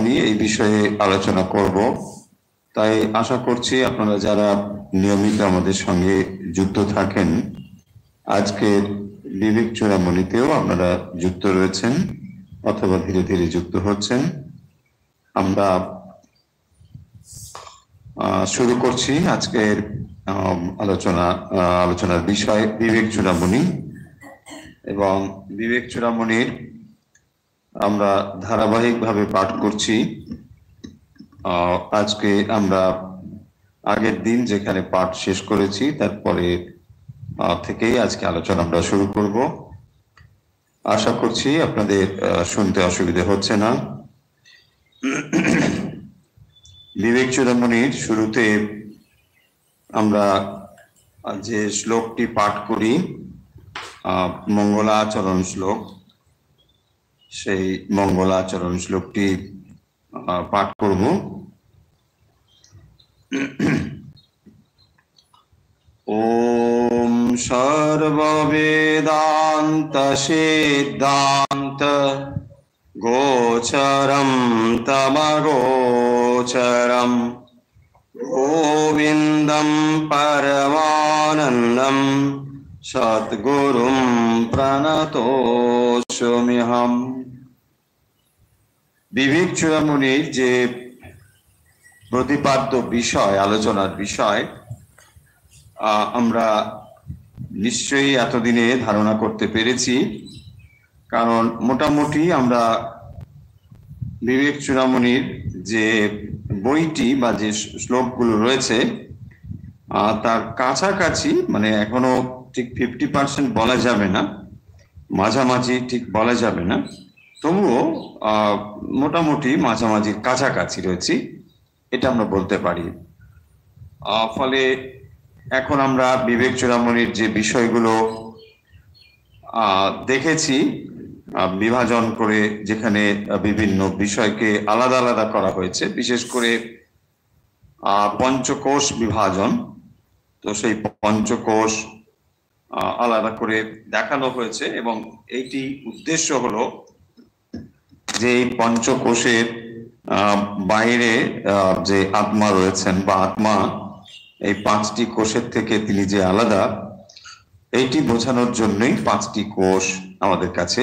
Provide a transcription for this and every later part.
চূড়ামণি এই বিষয়ে আলোচনা করব। তাই আশা করছি আপনারা যারা নিয়মিত আমাদের সঙ্গে যুক্ত থাকেন, আজকের বিবেক চূড়ামণিতেও আপনারা যুক্ত রয়েছেন অথবা ধীরে ধীরে যুক্ত হচ্ছেন। আমরা শুরু করছি আজকের আলোচনার বিষয় বিবেক চূড়ামণি। এবং বিবেক চূড়ামণির আমরা ধারাবাহিকভাবে পাঠ করছি। আজকে আমরা আগের দিন যেখানে পাঠ শেষ করেছি তারপরে থেকেই আজকে আলোচনা আমরা শুরু করব। আশা করছি আপনাদের শুনতে অসুবিধা হচ্ছে না। বিবেক চূড়ামণির শুরুতে আমরা যে শ্লোকটি পাঠ করি, মঙ্গলাচরণ শ্লোক, সেই মঙ্গলাচরণ শ্লোকটি পাঠ করব। ওম সর্ববেদান্ত সিদ্ধান্ত গোচরম তমগোচরম গোবিন্দম পরমানন্দম সদ্গুরুম প্রণতোস্ম্যহম। বিবেক চূড়ামণির যে প্রতিপাদ্য বিষয়, আলোচনার বিষয়, আমরা নিশ্চয়ই এতদিনে ধারণা করতে পেরেছি। কারণ মোটামুটি আমরা বিবেক চূড়ামণির যে বইটি বা যে শ্লোকগুলো রয়েছে তার কাছাকাছি, মানে এখনো ঠিক 50% বলা যাবে না, মাঝামাঝি ঠিক বলা যাবে না, তবুও মোটামুটি মাঝামাঝির কাছাকাছি রয়েছি, এটা আমরা বলতে পারি। ফলে এখন আমরা বিবেক চূড়ামণির যে বিষয়গুলো দেখেছি বিভাজন করে, যেখানে বিভিন্ন বিষয়কে আলাদা আলাদা করা হয়েছে, বিশেষ করে পঞ্চকোষ বিভাজন, তো সেই পঞ্চকোষ আলাদা করে দেখানো হয়েছে। এবং এইটি উদ্দেশ্য হলো যে এই পঞ্চকোষের বাইরে যে আত্মা রয়েছেন বা আত্মা এই 5টি কোষের থেকে তিনি যে আলাদা, এইটি বোঝানোর জন্যই 5টি কোষ আমাদের কাছে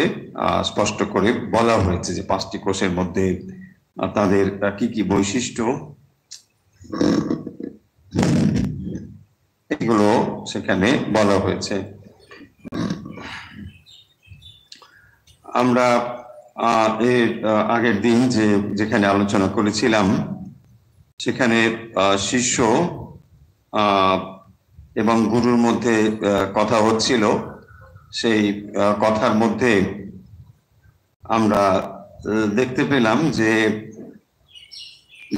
স্পষ্ট করে বলা হয়েছে যে 5টি কোষের মধ্যে তাদের কি কি বৈশিষ্ট্য, এগুলো সেখানে বলা হয়েছে। আমরা এর আগের দিন যেখানে আলোচনা করেছিলাম, সেখানে শিষ্য এবং গুরুর মধ্যে কথা হচ্ছিল। সেই কথার মধ্যে আমরা দেখতে পেলাম যে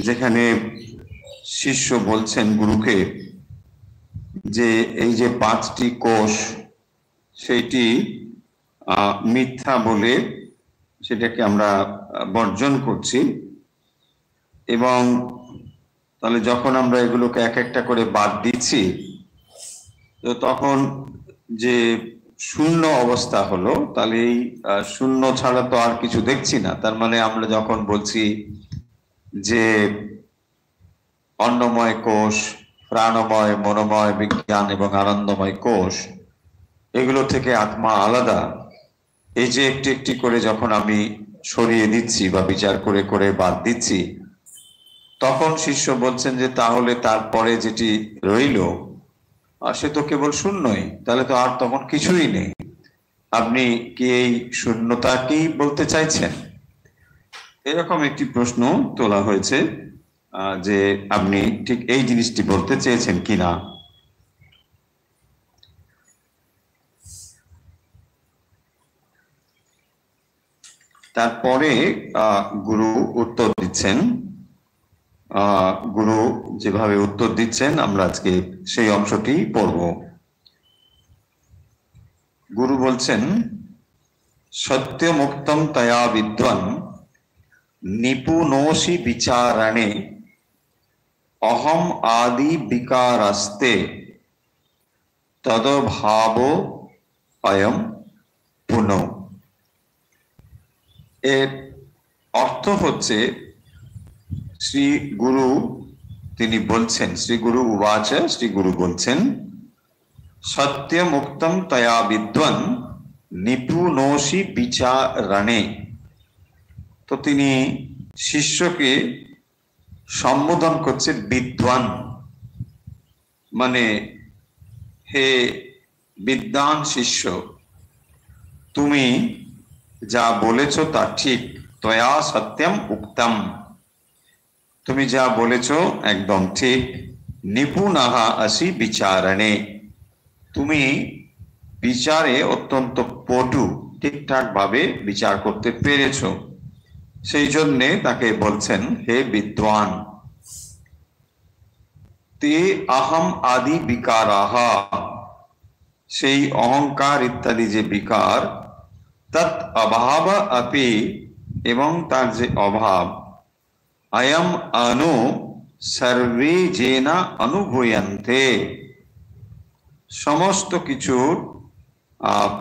যেখানে শিষ্য বলছেন গুরুকে যে এই যে 5টি কোষ সেইটি মিথ্যা বলে সেটাকে আমরা বর্জন করছি। এবং তাহলে যখন আমরা এগুলোকে এক একটা করে বাদ দিচ্ছি, তো তখন যে শূন্য অবস্থা হলো, তাহলে এই শূন্য ছাড়া তো আর কিছু দেখছি না। তার মানে আমরা যখন বলছি যে অন্নময় কোষ, প্রাণময়, মনোময়, বিজ্ঞান এবং আনন্দময় কোষ, এগুলো থেকে আত্মা আলাদা, এই যে একটি একটি করে যখন আমি সরিয়ে দিচ্ছি বা বিচার করে করে বাদ দিচ্ছি, তখন শিষ্য বলছেন যে তাহলে তারপরে যেটি রইল সে তো কেবল শূন্যই, তাহলে তো আর তখন কিছুই নেই। আপনি কি এই শূন্যতাকেই বলতে চাইছেন? এরকম একটি প্রশ্ন তোলা হয়েছে যে আপনি ঠিক এই জিনিসটি বলতে চেয়েছেন কিনা। তারপরে গুরু উত্তর দিচ্ছেন। গুরু যেভাবে উত্তর দিচ্ছেন আমরা আজকে সেই অংশটি পড়ব। গুরু বলছেন, সত্যমুক্তম তয়া বিদ্বান নিপুণোসি বিচারণে অহম আদি বিকারাস্তে তদভাব অয়ম পুনঃ। এর অর্থ হচ্ছে, শ্রী গুরু তিনি বলছেন, শ্রী গুরু উবাচ, শ্রী গুরু বলছেন, সত্যমুক্তম তয়া বিদ্বান নিপুণোষি বিচারণে। তো তিনি শিষ্যকে সম্বোধন করছে বিদ্বান, মানে হে বিদ্বান শিষ্য, তুমি যা বলেছ তা ঠিক। তয়া সত্যম উক্তম, তুমি যা বলেছ একদম ঠিক। নিপুণাহ আসি বিচারণে, তুমি বিচারে অত্যন্ত পটু, ঠিকঠাক ভাবে বিচার করতে পেরেছ। সেই জন্যে তাকে বলছেন হে বিদ্বান। তে আহম আদি বিকারাহা, সেই অহংকার ইত্যাদি যে বিকার, তৎ অভাব আপি, এবং তার যে অভাব, অয়ম আনু সর্বে জেনা অনুভূয়ন্তে, সমস্ত কিছুর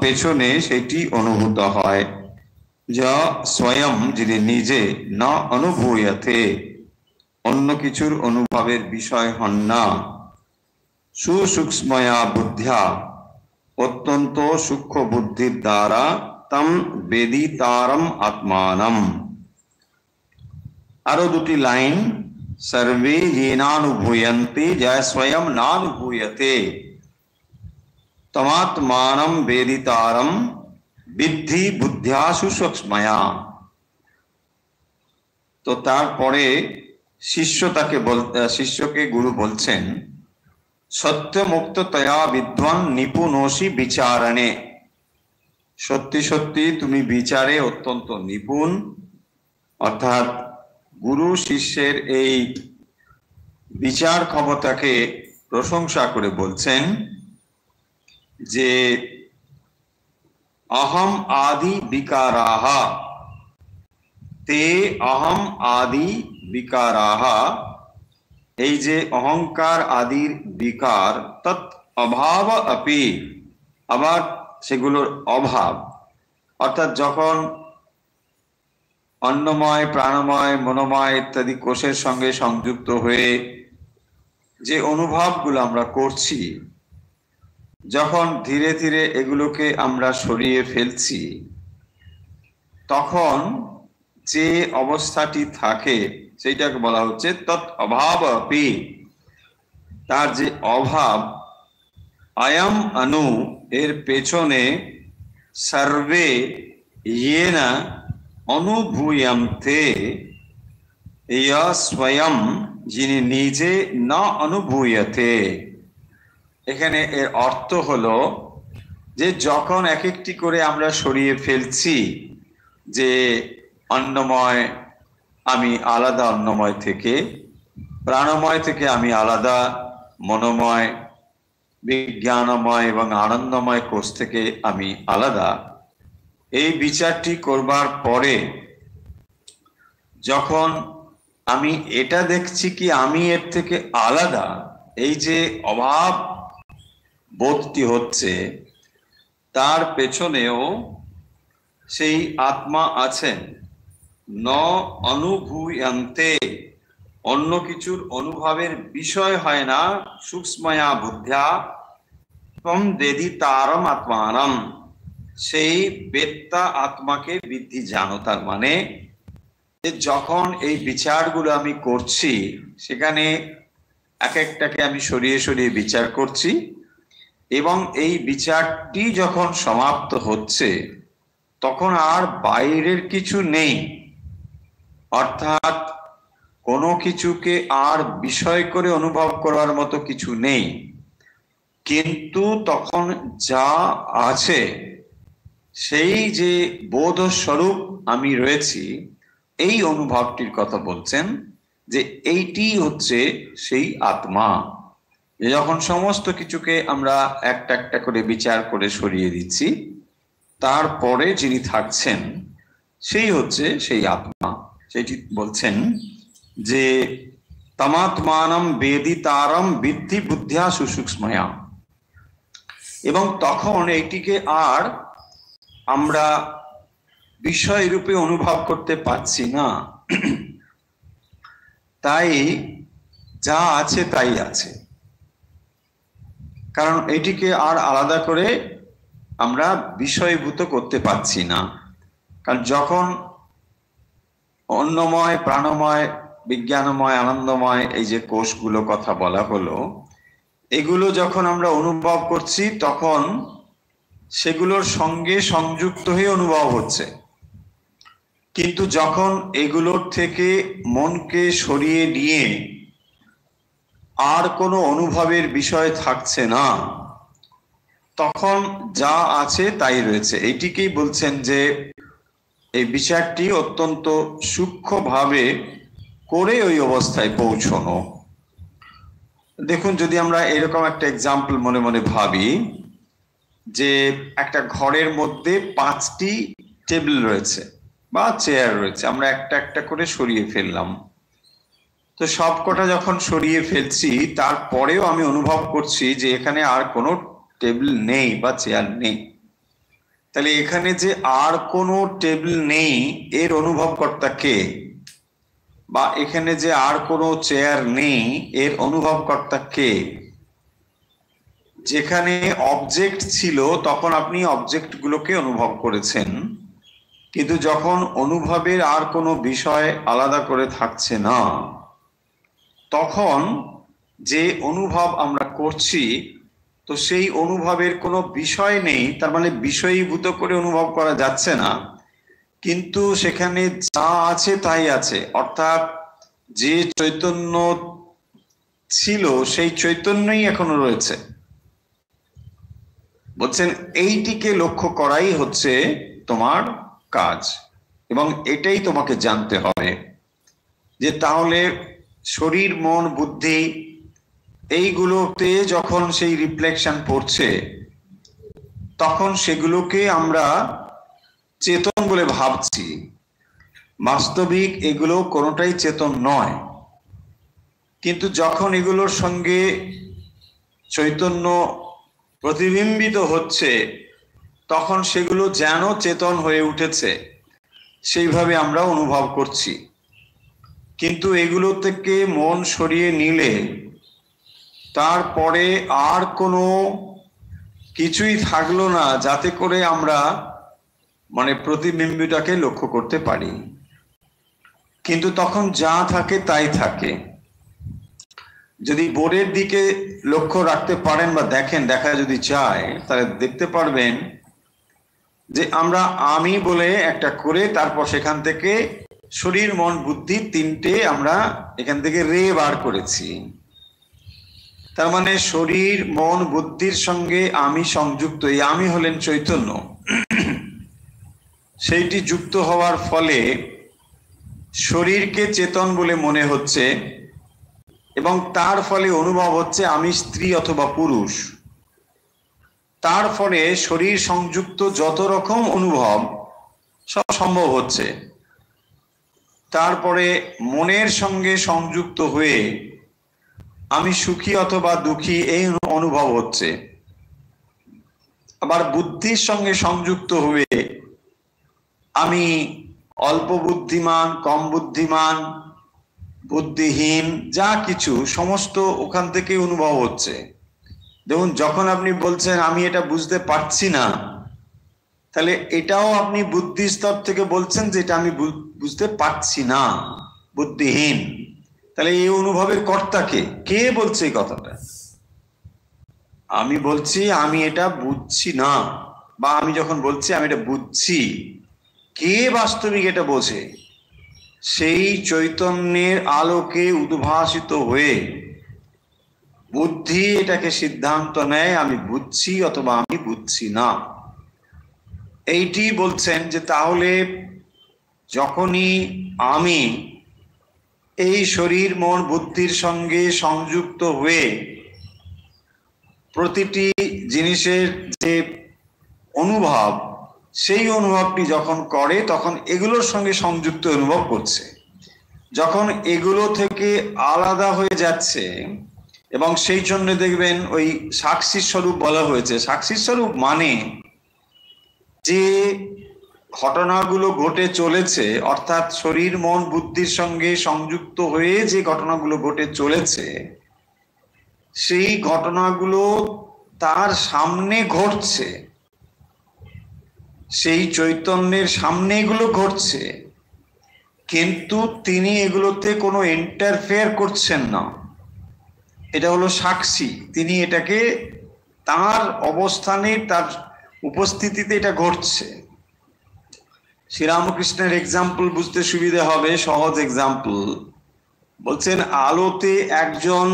পেছনে সেটি অনুভূত হয়। যা স্বয়ং, যিনি নিজে, না অনুভূয়তে, অন্য কিছুর অনুভবের বিষয় হন না। সুসূক্ষ্ময়া বুদ্ধ্যা, অত্যন্ত সূক্ষ্ম বুদ্ধির দ্বারা, তম বেদিতারম আত্মানম। আরো দুটি লাইন, সর্বে येनानुभूयन्ते, যা স্বয়ং নানুভূয়তে, তমাত্মানম বেদিতারম বিদ্ধি বুদ্ধ্যা সুসূক্ষ্ময়া। তো তারপরে শিষ্যকে গুরু বলছেন, সত্যমুক্ত তয়া বিদ্বান নিপুণোষি বিচারণে, সত্যি সত্যি তুমি বিচারে অত্যন্ত নিপুণ। অর্থাৎ গুরু শিষ্যের এই বিচার ক্ষমতাকে প্রশংসা করে বলছেন যে অহম আদি বিকারাহা, তে অহম আদি বিকারাহা, এই যে অহংকার আদির বিকার, তৎ অভাব আপি, আবার সেগুলোর অভাব। অর্থাৎ যখন অন্নময়, প্রাণময়, মনোময় ইত্যাদি কোষের সঙ্গে সংযুক্ত হয়ে যে অনুভবগুলো আমরা করছি, যখন ধীরে ধীরে এগুলোকে আমরা সরিয়ে ফেলছি, তখন যে অবস্থাটি থাকে সেইটাকে বলা হচ্ছে তৎ অভাব আপি, তার যে অভাব। অয়ম অনু, এর পেছনে সর্বে ইয়েনা অনুভূয়ন্তে, ইয়া স্বয়ং, যিনি নিজে, না অনুভূয়তে। এখানে এর অর্থ হলো যে যখন এক একটি করে আমরা সরিয়ে ফেলছি, যে অন্নময় আমি আলাদা, অন্নময় থেকে, প্রাণময় থেকে আমি আলাদা, মনোময়, বিজ্ঞানময় এবং আনন্দময় কোষ থেকে আমি আলাদা, এই বিচারটি করবার পরে যখন আমি এটা দেখছি কি আমি এর থেকে আলাদা, এই যে অভাব বোধটি হচ্ছে, তার পেছনেও সেই আত্মা আছেন। ন অনুভূয়ন্তে, অন্য কিছুর অনুভবের বিষয় হয় না। সূক্ষ্ময়া বুদ্ধ্যা তম বেদিতারম আত্মানম, সেই বেত্তা আত্মাকে বিদ্ধি জানো। তার মানে যখন এই বিচারগুলো আমি করছি, সেখানে এক একটাকে আমি সরিয়ে সরিয়ে বিচার করছি, এবং এই বিচারটি যখন সমাপ্ত হচ্ছে, তখন আর বাইরের কিছু নেই। অর্থাৎ কোনো কিছুকে আর বিষয় করে অনুভব করার মতো কিছু নেই, কিন্তু তখন যা আছে, সেই যে বোধ স্বরূপ আমি রয়েছি, এই অনুভবটির কথা বলছেন যে এইটি হচ্ছে সেই আত্মা। যখন সমস্ত কিছুকে আমরা একটা একটা করে বিচার করে সরিয়ে দিচ্ছি, তারপরে যিনি থাকছেন সেই হচ্ছে সেই আত্মা। সেটি বলছেন যে তমাত্মানম বেদিতারম বিদ্ধি বুদ্ধ্যা সুসূক্ষ্ময়া, এবং তখন এইটিকে আর আমরা বিষয় রূপে অনুভব করতে পারছি না। তাই যা আছে তাই আছে, কারণ এটিকে আর আলাদা করে আমরা বিষয়ভূত করতে পারছি না। কারণ যখন অন্নময়, প্রাণময়, বিজ্ঞানময়, আনন্দময় এই যে কোষগুলো কথা বলা হলো, এগুলো যখন আমরা অনুভব করছি তখন সেগুলোর সঙ্গে সংযুক্ত হয়ে অনুভব হচ্ছে। কিন্তু যখন এগুলোর থেকে মনকে সরিয়ে নিয়ে আর কোনো অনুভবের বিষয় থাকছে না, তখন যা আছে তাই রয়েছে। এইটিকেই বলছেন যে এই বিচারটি অত্যন্ত সূক্ষ্মভাবে করে ওই অবস্থায় পৌঁছানো। দেখুন, যদি আমরা এরকম একটা এক্সাম্পল মনে মনে ভাবি যে একটা ঘরের মধ্যে 5টি টেবিল রয়েছে বা চেয়ার রয়েছে, আমরা একটা একটা করে সরিয়ে ফেললাম। তো সবকটা যখন সরিয়ে ফেলছি তারপরেও আমি অনুভব করছি যে এখানে আর কোনো টেবিল নেই বা চেয়ার নেই। তাহলে এখানে যে আর কোনো টেবিল নেই এর অনুভবকর্তা কে? বা এখানে যে আর কোনো চেয়ার নেই এর অনুভবকর্তা কে? যেখানে অবজেক্ট ছিল তখন আপনি অবজেক্টগুলোকে অনুভব করেছেন, কিন্তু যখন অনুভবের আর কোনো বিষয় আলাদা করে থাকছে না, তখন যে অনুভব আমরা করছি তো সেই অনুভবের কোনো বিষয় নেই, তার মানে বিষয়ীভূত করে অনুভব করা যাচ্ছে না, কিন্তু সেখানে যা আছে তাই আছে। অর্থাৎ যে চৈতন্য ছিল সেই চৈতন্যই এখনো রয়েছে। বলছেন এইটিকে লক্ষ্য করাই হচ্ছে তোমার কাজ, এবং এটাই তোমাকে জানতে হবে যে তাহলে শরীর, মন, বুদ্ধি এইগুলোতে যখন সেই রিফ্লেকশন পড়ছে তখন সেগুলোকে আমরা চেতন বলে ভাবছি। বাস্তবিক এগুলো কোনোটাই চেতন নয়, কিন্তু যখন এগুলোর সঙ্গে চৈতন্য প্রতিবিম্বিত হচ্ছে তখন সেগুলো যেন চেতন হয়ে উঠেছে সেইভাবে আমরা অনুভব করছি। কিন্তু এগুলো থেকে মন সরিয়ে নিলে তারপরে আর কোনো কিছুই থাকলো না যাতে করে আমরা মানে প্রতিবিম্বটাকে লক্ষ্য করতে পারি, কিন্তু তখন যা থাকে তাই থাকে। যদি বোর্ডের দিকে লক্ষ্য রাখতে পারেন বা দেখেন, দেখা যদি চায় তাহলে দেখতে পারবেন যে আমরা আমি বলে একটা করে তারপর সেখান থেকে শরীর, মন, বুদ্ধি তিনটে আমরা এখান থেকে রে বার করেছি। তার মানে শরীর, মন, বুদ্ধির সঙ্গে আমি সংযুক্ত। এই আমি হলেন চৈতন্য। সেইটি যুক্ত হওয়ার ফলে শরীরকে চেতন বলে মনে হচ্ছে এবং তার ফলে অনুভব হচ্ছে আমি স্ত্রী অথবা পুরুষ। তার ফলে শরীর সংযুক্ত যত রকম অনুভব সব সম্ভব হচ্ছে। তারপরে মনের সঙ্গে সংযুক্ত হয়ে আমি সুখী অথবা দুঃখী এই অনুভব হচ্ছে। আবার বুদ্ধির সঙ্গে সংযুক্ত হয়ে আমি অল্প বুদ্ধিমান, কম বুদ্ধিমান, বুদ্ধিহীন, যা কিছু সমস্ত ওখান থেকে অনুভব হচ্ছে। দেখুন, যখন আপনি বলছেন আমি এটা বুঝতে পারছি না, তাহলে এটাও আপনি বুদ্ধি স্তর থেকে বলছেন যে এটা আমি বুঝতে পারছি না, বুদ্ধিহীন। তাহলে এই অনুভবের কর্তাকে কে বলছে এই কথাটা? আমি বলছি আমি এটা বুঝছি না, বা আমি যখন বলছি আমি এটা বুঝছি, কে বাস্তবিক এটা বোঝে? সেই চৈতন্যের আলোকে উদ্ভাসিত হয়ে বুদ্ধি এটাকে সিদ্ধান্ত নেয় আমি বুঝছি অথবা আমি বুঝছি না। এইটি বলছেন যে তাহলে যখনই আমি এই শরীর, মন, বুদ্ধির সঙ্গে সংযুক্ত হয়ে প্রতিটি জিনিসের যে অনুভব, সেই অনুভবটি যখন করে তখন এগুলোর সঙ্গে সংযুক্ত অনুভব করছে। যখন এগুলো থেকে আলাদা হয়ে যাচ্ছে, এবং সেই জন্য দেখবেন ওই সাক্ষী স্বরূপ বলা হয়েছে। সাক্ষী স্বরূপ মানে যে ঘটনাগুলো ঘটে চলেছে, অর্থাৎ শরীর মন বুদ্ধির সঙ্গে সংযুক্ত হয়ে যে ঘটনাগুলো ঘটে চলেছে, সেই ঘটনাগুলো তার সামনে ঘটছে, সেই চৈতন্যের সামনে এগুলো ঘটছে, কিন্তু তিনি এগুলোতে কোনো ইন্টারফেয়ার করছেন না। এটা হলো সাক্ষী, তিনি এটাকে তার অবস্থানে, তার উপস্থিতিতে এটা ঘটছে। শ্রীরামকৃষ্ণের এক্সাম্পল বুঝতে সুবিধা হবে, সহজ এক্সাম্পল। বলছেন আলোতে একজন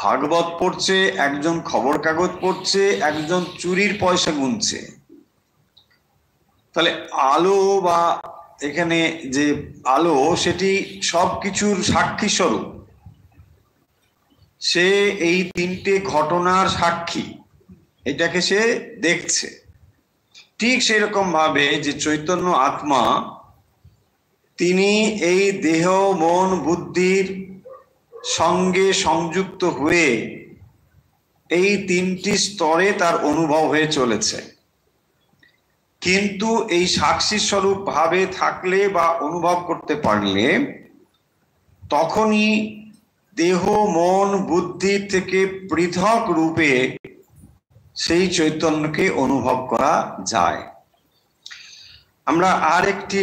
ভাগবত পড়ছে, একজন খবর কাগজ পড়ছে, একজন চুরির পয়সা গুনছে। তাহলে আলো বা এখানে যে আলো, সেটি সবকিছুর সাক্ষী স্বরূপ। সে এই তিনটে ঘটনার সাক্ষী, এটাকে সে দেখছে। ঠিক সেরকম ভাবে যে চৈতন্য আত্মা, তিনি এই দেহ মন বুদ্ধির সঙ্গে সংযুক্ত হয়ে এই তিনটি স্তরে তার অনুভব হয়ে চলেছে। কিন্তু এই সাক্ষী স্বরূপ ভাবে থাকলে বা অনুভব করতে পারলে তখনই দেহ মন বুদ্ধি থেকে পৃথক রূপে সেই চৈতন্যকে অনুভব করা যায়। আমরা আর একটি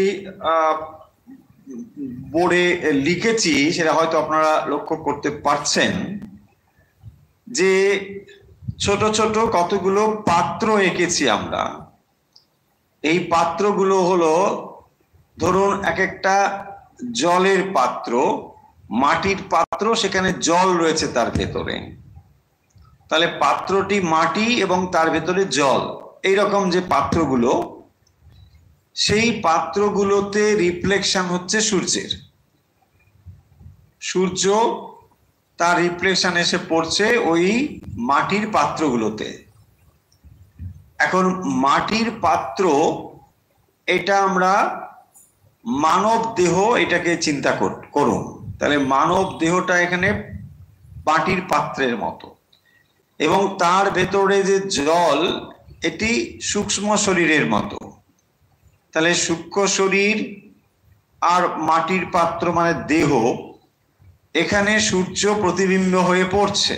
বোর্ডে লিখেছি, সেটা হয়তো আপনারা লক্ষ্য করতে পারছেন, যে ছোট ছোট কতগুলো পাত্র এঁকেছি আমরা। এই পাত্রগুলো হলো, ধরুন এক একটা জলের পাত্র, মাটির পাত্র, সেখানে জল রয়েছে তার ভেতরে। তাহলে পাত্রটি মাটি এবং তার ভেতরে জল, এইরকম যে পাত্রগুলো, সেই পাত্রগুলোতে রিফ্লেকশন হচ্ছে সূর্যের। সূর্য তার রিফ্লেকশন এসে পড়ছে ওই মাটির পাত্রগুলোতে। এখন মাটির পাত্র, এটা আমরা মানব দেহ, এটাকে চিন্তা করুন। তাহলে মানব দেহটা এখানে মাটির পাত্রের মতো, এবং তার ভেতরে যে জল, এটি সূক্ষ্ম শরীরের মতো। তাহলে সূক্ষ্ম শরীর আর মাটির পাত্র মানে দেহ, এখানে সূর্য প্রতিবিম্ব হয়ে পড়ছে।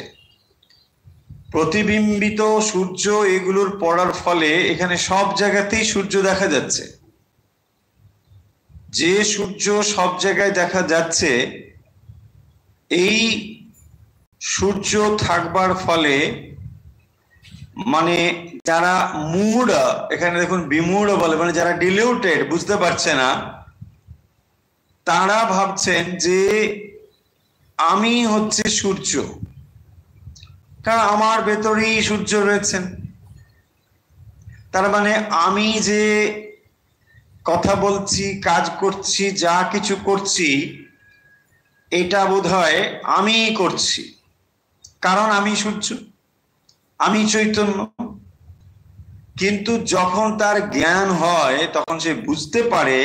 প্রতিবিম্বিত সূর্য এগুলোর পড়ার ফলে এখানে সব জায়গাতেই সূর্য দেখা যাচ্ছে। যে সূর্য সব জায়গায় দেখা যাচ্ছে, এই সূর্য থাকবার ফলে মানে যারা মূঢ়, এখানে দেখুন বিমূঢ় বলে, মানে যারা ডিলিউটেড, বুঝতে পারছে না, তারা ভাবছেন যে আমি হচ্ছে সূর্য, কারণ আমার ভেতরেই সূর্য রয়েছেন। তার মানে আমি যে কথা বলছি, কাজ করছি, যা কিছু করছি, এটা বোধহয় আমিই করছি, কারণ আমি সূর্য, আমি চৈতন্য। কিন্তু যখন তার জ্ঞান হয়, তখন সে বুঝতে পারে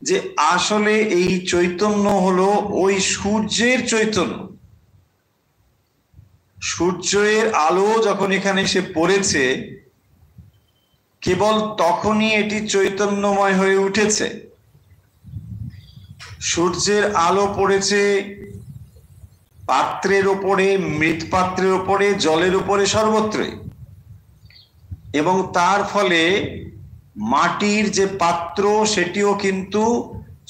যে আসলে এই চৈতন্য হলো ওই সূর্যের চৈতন্য। সূর্যের আলো যখন এখানে এসে পড়েছে, কেবল তখনই এটি চৈতন্যময় হয়ে উঠেছে। সূর্যের আলো পড়েছে পাত্রের ওপরে, মৃৎ পাত্রের ওপরে, জলের উপরে, সর্বত্রই, এবং তার ফলে মাটির যে পাত্র, সেটিও কিন্তু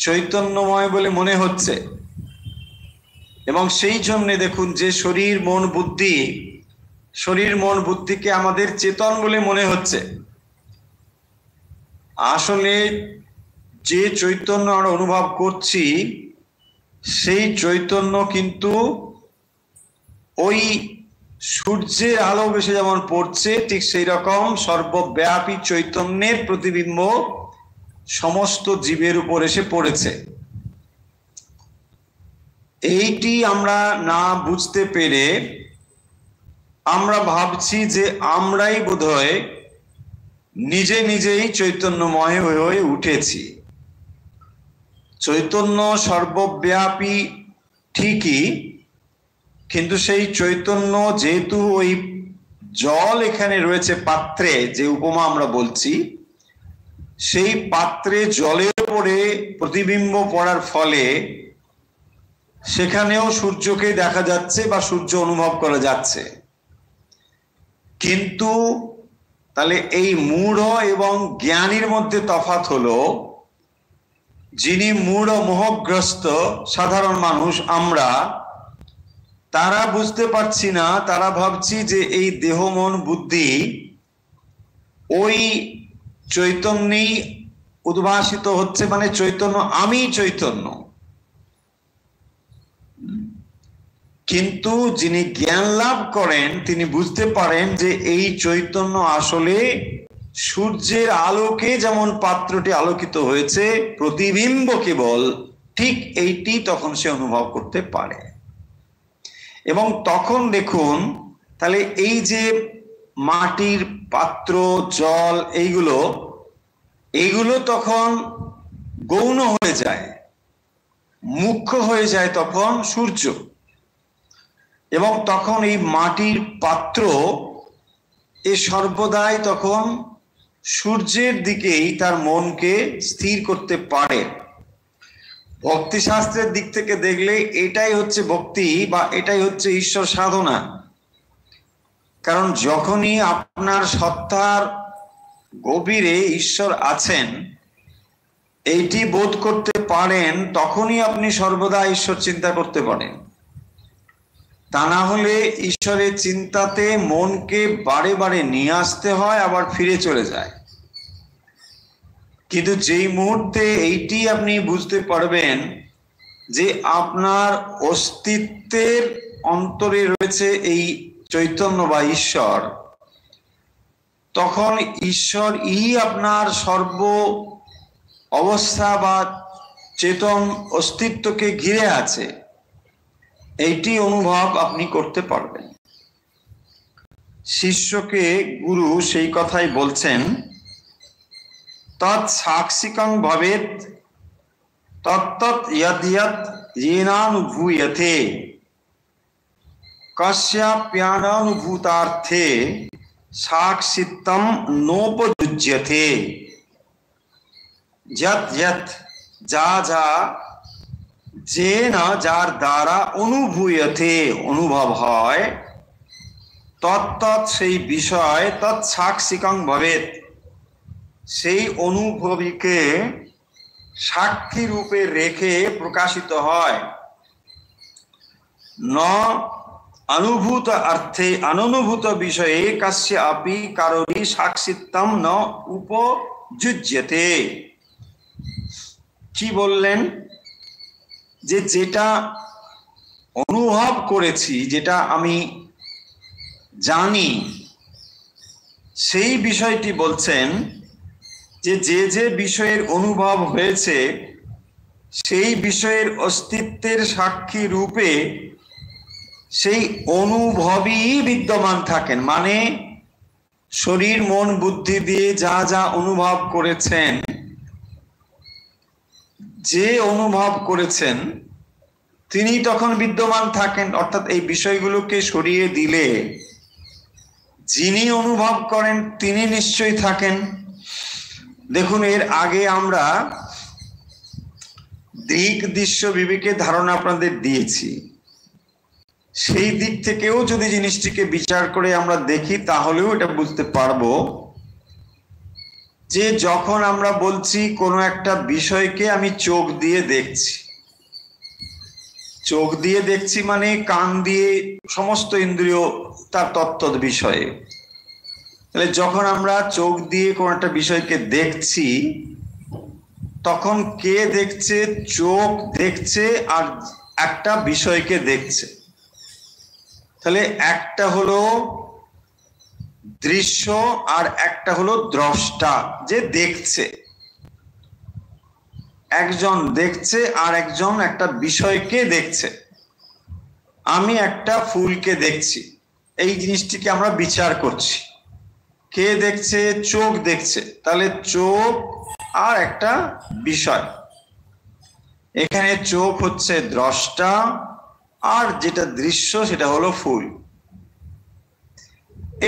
চৈতন্যময় বলে মনে হচ্ছে। এবং সেই জন্য দেখুন যে শরীর মন বুদ্ধি, শরীর মন বুদ্ধিকে আমাদের চেতন বলে মনে হচ্ছে। আসলে যে চৈতন্য আমরা অনুভব করছি, সেই চৈতন্য কিন্তু ওই সূর্যের আলো বেশি যেমন পড়ছে, ঠিক সেই রকম সর্বব্যাপী চৈতন্যের প্রতিবিম্ব সমস্ত জীবের উপর এসে পড়েছে। এইটি আমরা না বুঝতে পেরে আমরা ভাবছি যে আমরাই বোধহয় নিজে নিজেই চৈতন্যময় হয়ে উঠেছি। চৈতন্য সর্বব্যাপী ঠিকই, কিন্তু সেই চৈতন্য যেহেতু ওই জল এখানে রয়েছে পাত্রে, যে উপমা আমরা বলছি, সেই পাত্রে জলের উপরে প্রতিবিম্ব পড়ার ফলে সেখানেও সূর্যকে দেখা যাচ্ছে বা সূর্য অনুভব করা যাচ্ছে। কিন্তু তাহলে এই মূঢ় এবং জ্ঞানীর মধ্যে তফাৎ হলো, যিনি মূঢ় মোহগ্রস্ত সাধারণ মানুষ আমরা, তারা বুঝতে পারছি না, তারা ভাবছি যে এই দেহ মন বুদ্ধি ওই চৈতন্যই উদ্ভাসিত হচ্ছে, মানে চৈতন্য, আমি চৈতন্য। কিন্তু যিনি জ্ঞান লাভ করেন তিনি বুঝতে পারেন যে এই চৈতন্য আসলে সূর্যের আলোকে যেমন পাত্রটি আলোকিত হয়েছে, প্রতিবিম্ব কেবল, ঠিক এইটি তখন সে অনুভব করতে পারে। এবং তখন দেখুন, তাহলে এই যে মাটির পাত্র, জল, এইগুলো তখন গৌণ হয়ে যায়, মুখ্য হয়ে যায় তখন সূর্য। এবং তখন এই মাটির পাত্র এ সর্বদাই তখন সূর্যের দিকেই তার মনকে স্থির করতে পারে। ভক্তি শাস্ত্রের দিক থেকে দেখলে এটাই হচ্ছে ভক্তি, বা এটাই হচ্ছে ঈশ্বর সাধনা। কারণ যখনই আপনার সত্তার গভীরে ঈশ্বর আছেন এইটি বোধ করতে পারেন, তখনই আপনি সর্বদা ঈশ্বর চিন্তা করতে পারেন। তা না হলে ঈশ্বরের চিন্তাতে মনকে বারে বারে নিয়ে আসতে হয়, আবার ফিরে চলে যায়। কিন্তু যেই মুহূর্তে এইটি আপনি বুঝতে পারবেন যে আপনার অস্তিত্বের অন্তরে রয়েছে এই চৈতন্য বা ঈশ্বর, তখন ঈশ্বর আপনার সর্ব অবস্থা বা চেতন অস্তিত্বকে ঘিরে আছে, এইটি অনুভব আপনি করতে পারবেন। শিষ্যকে গুরু সেই কথাই বলছেন, তৎ সাক্ষিকং ভবেত তত্তৎ যৎ যৎ येनानुभूयते कस्याप्यानुभूतार्थे साक्षित्वं नोपयुज्यते। যৎ যৎ, যা যা, যেন যার দ্বারা অনুভূয়তে অনুভব হয়, তত্তৎ সেই বিষয়, তৎ সাক্ষিকং ভবেত সেই অনুভবীকে সাক্ষী রূপে রেখে প্রকাশিত হয়। ন অনুভূত অর্থে অননুভূত বিষয়ে কস্য আপি কারোরই সাক্ষিত্বম ন উপযুজ্যতে। কি বললেন? যে যেটা অনুভব করেছি, যেটা আমি জানি, সেই বিষয়টি বলছেন যে যে বিষয়ের অনুভব হয়েছে সেই বিষয়ের অস্তিত্বের সাক্ষী রূপে সেই অনুভবই বিদ্যমান থাকেন। মানে শরীর মন বুদ্ধি দিয়ে যা যা অনুভব করেছেন, যে অনুভব করেছেন তিনি তখন বিদ্যমান থাকেন। অর্থাৎ এই বিষয়গুলোকে সরিয়ে দিলে যিনি অনুভব করেন তিনি নিশ্চয়ই থাকেন। দেখুন, এর আগে আমরা দৃক দৃশ্য বিবেকের ধারণা আপনাদের দিয়েছি। সেই দিক থেকেও যদি জিনিসটিকে বিচার করে আমরা দেখি তাহলেও এটা বুঝতে পারবো যে যখন আমরা বলছি কোনো একটা বিষয়কে আমি চোখ দিয়ে দেখছি, চোখ দিয়ে দেখছি মানে কান দিয়ে সমস্ত ইন্দ্রিয় তার তত্ত্ব বিষয়ে। তাহলে যখন আমরা চোখ দিয়ে কোনো একটা বিষয়কে দেখছি তখন কে দেখছে? চোখ দেখছে আর একটা বিষয়কে দেখছে। তাহলে একটা হলো দৃশ্য আর একটা হলো দ্রষ্টা, যে দেখছে। একজন দেখছে আর একজন একটা বিষয়কে দেখছে। আমি একটা ফুলকে দেখছি, এই জিনিসটিকে আমরা বিচার করছি। কে দেখছে? চোখ দেখছে। তাহলে চোখ আর একটা বিষয়, এখানে চোখ হচ্ছে দ্রষ্টা আর যেটা দৃশ্য সেটা হলো ফুল।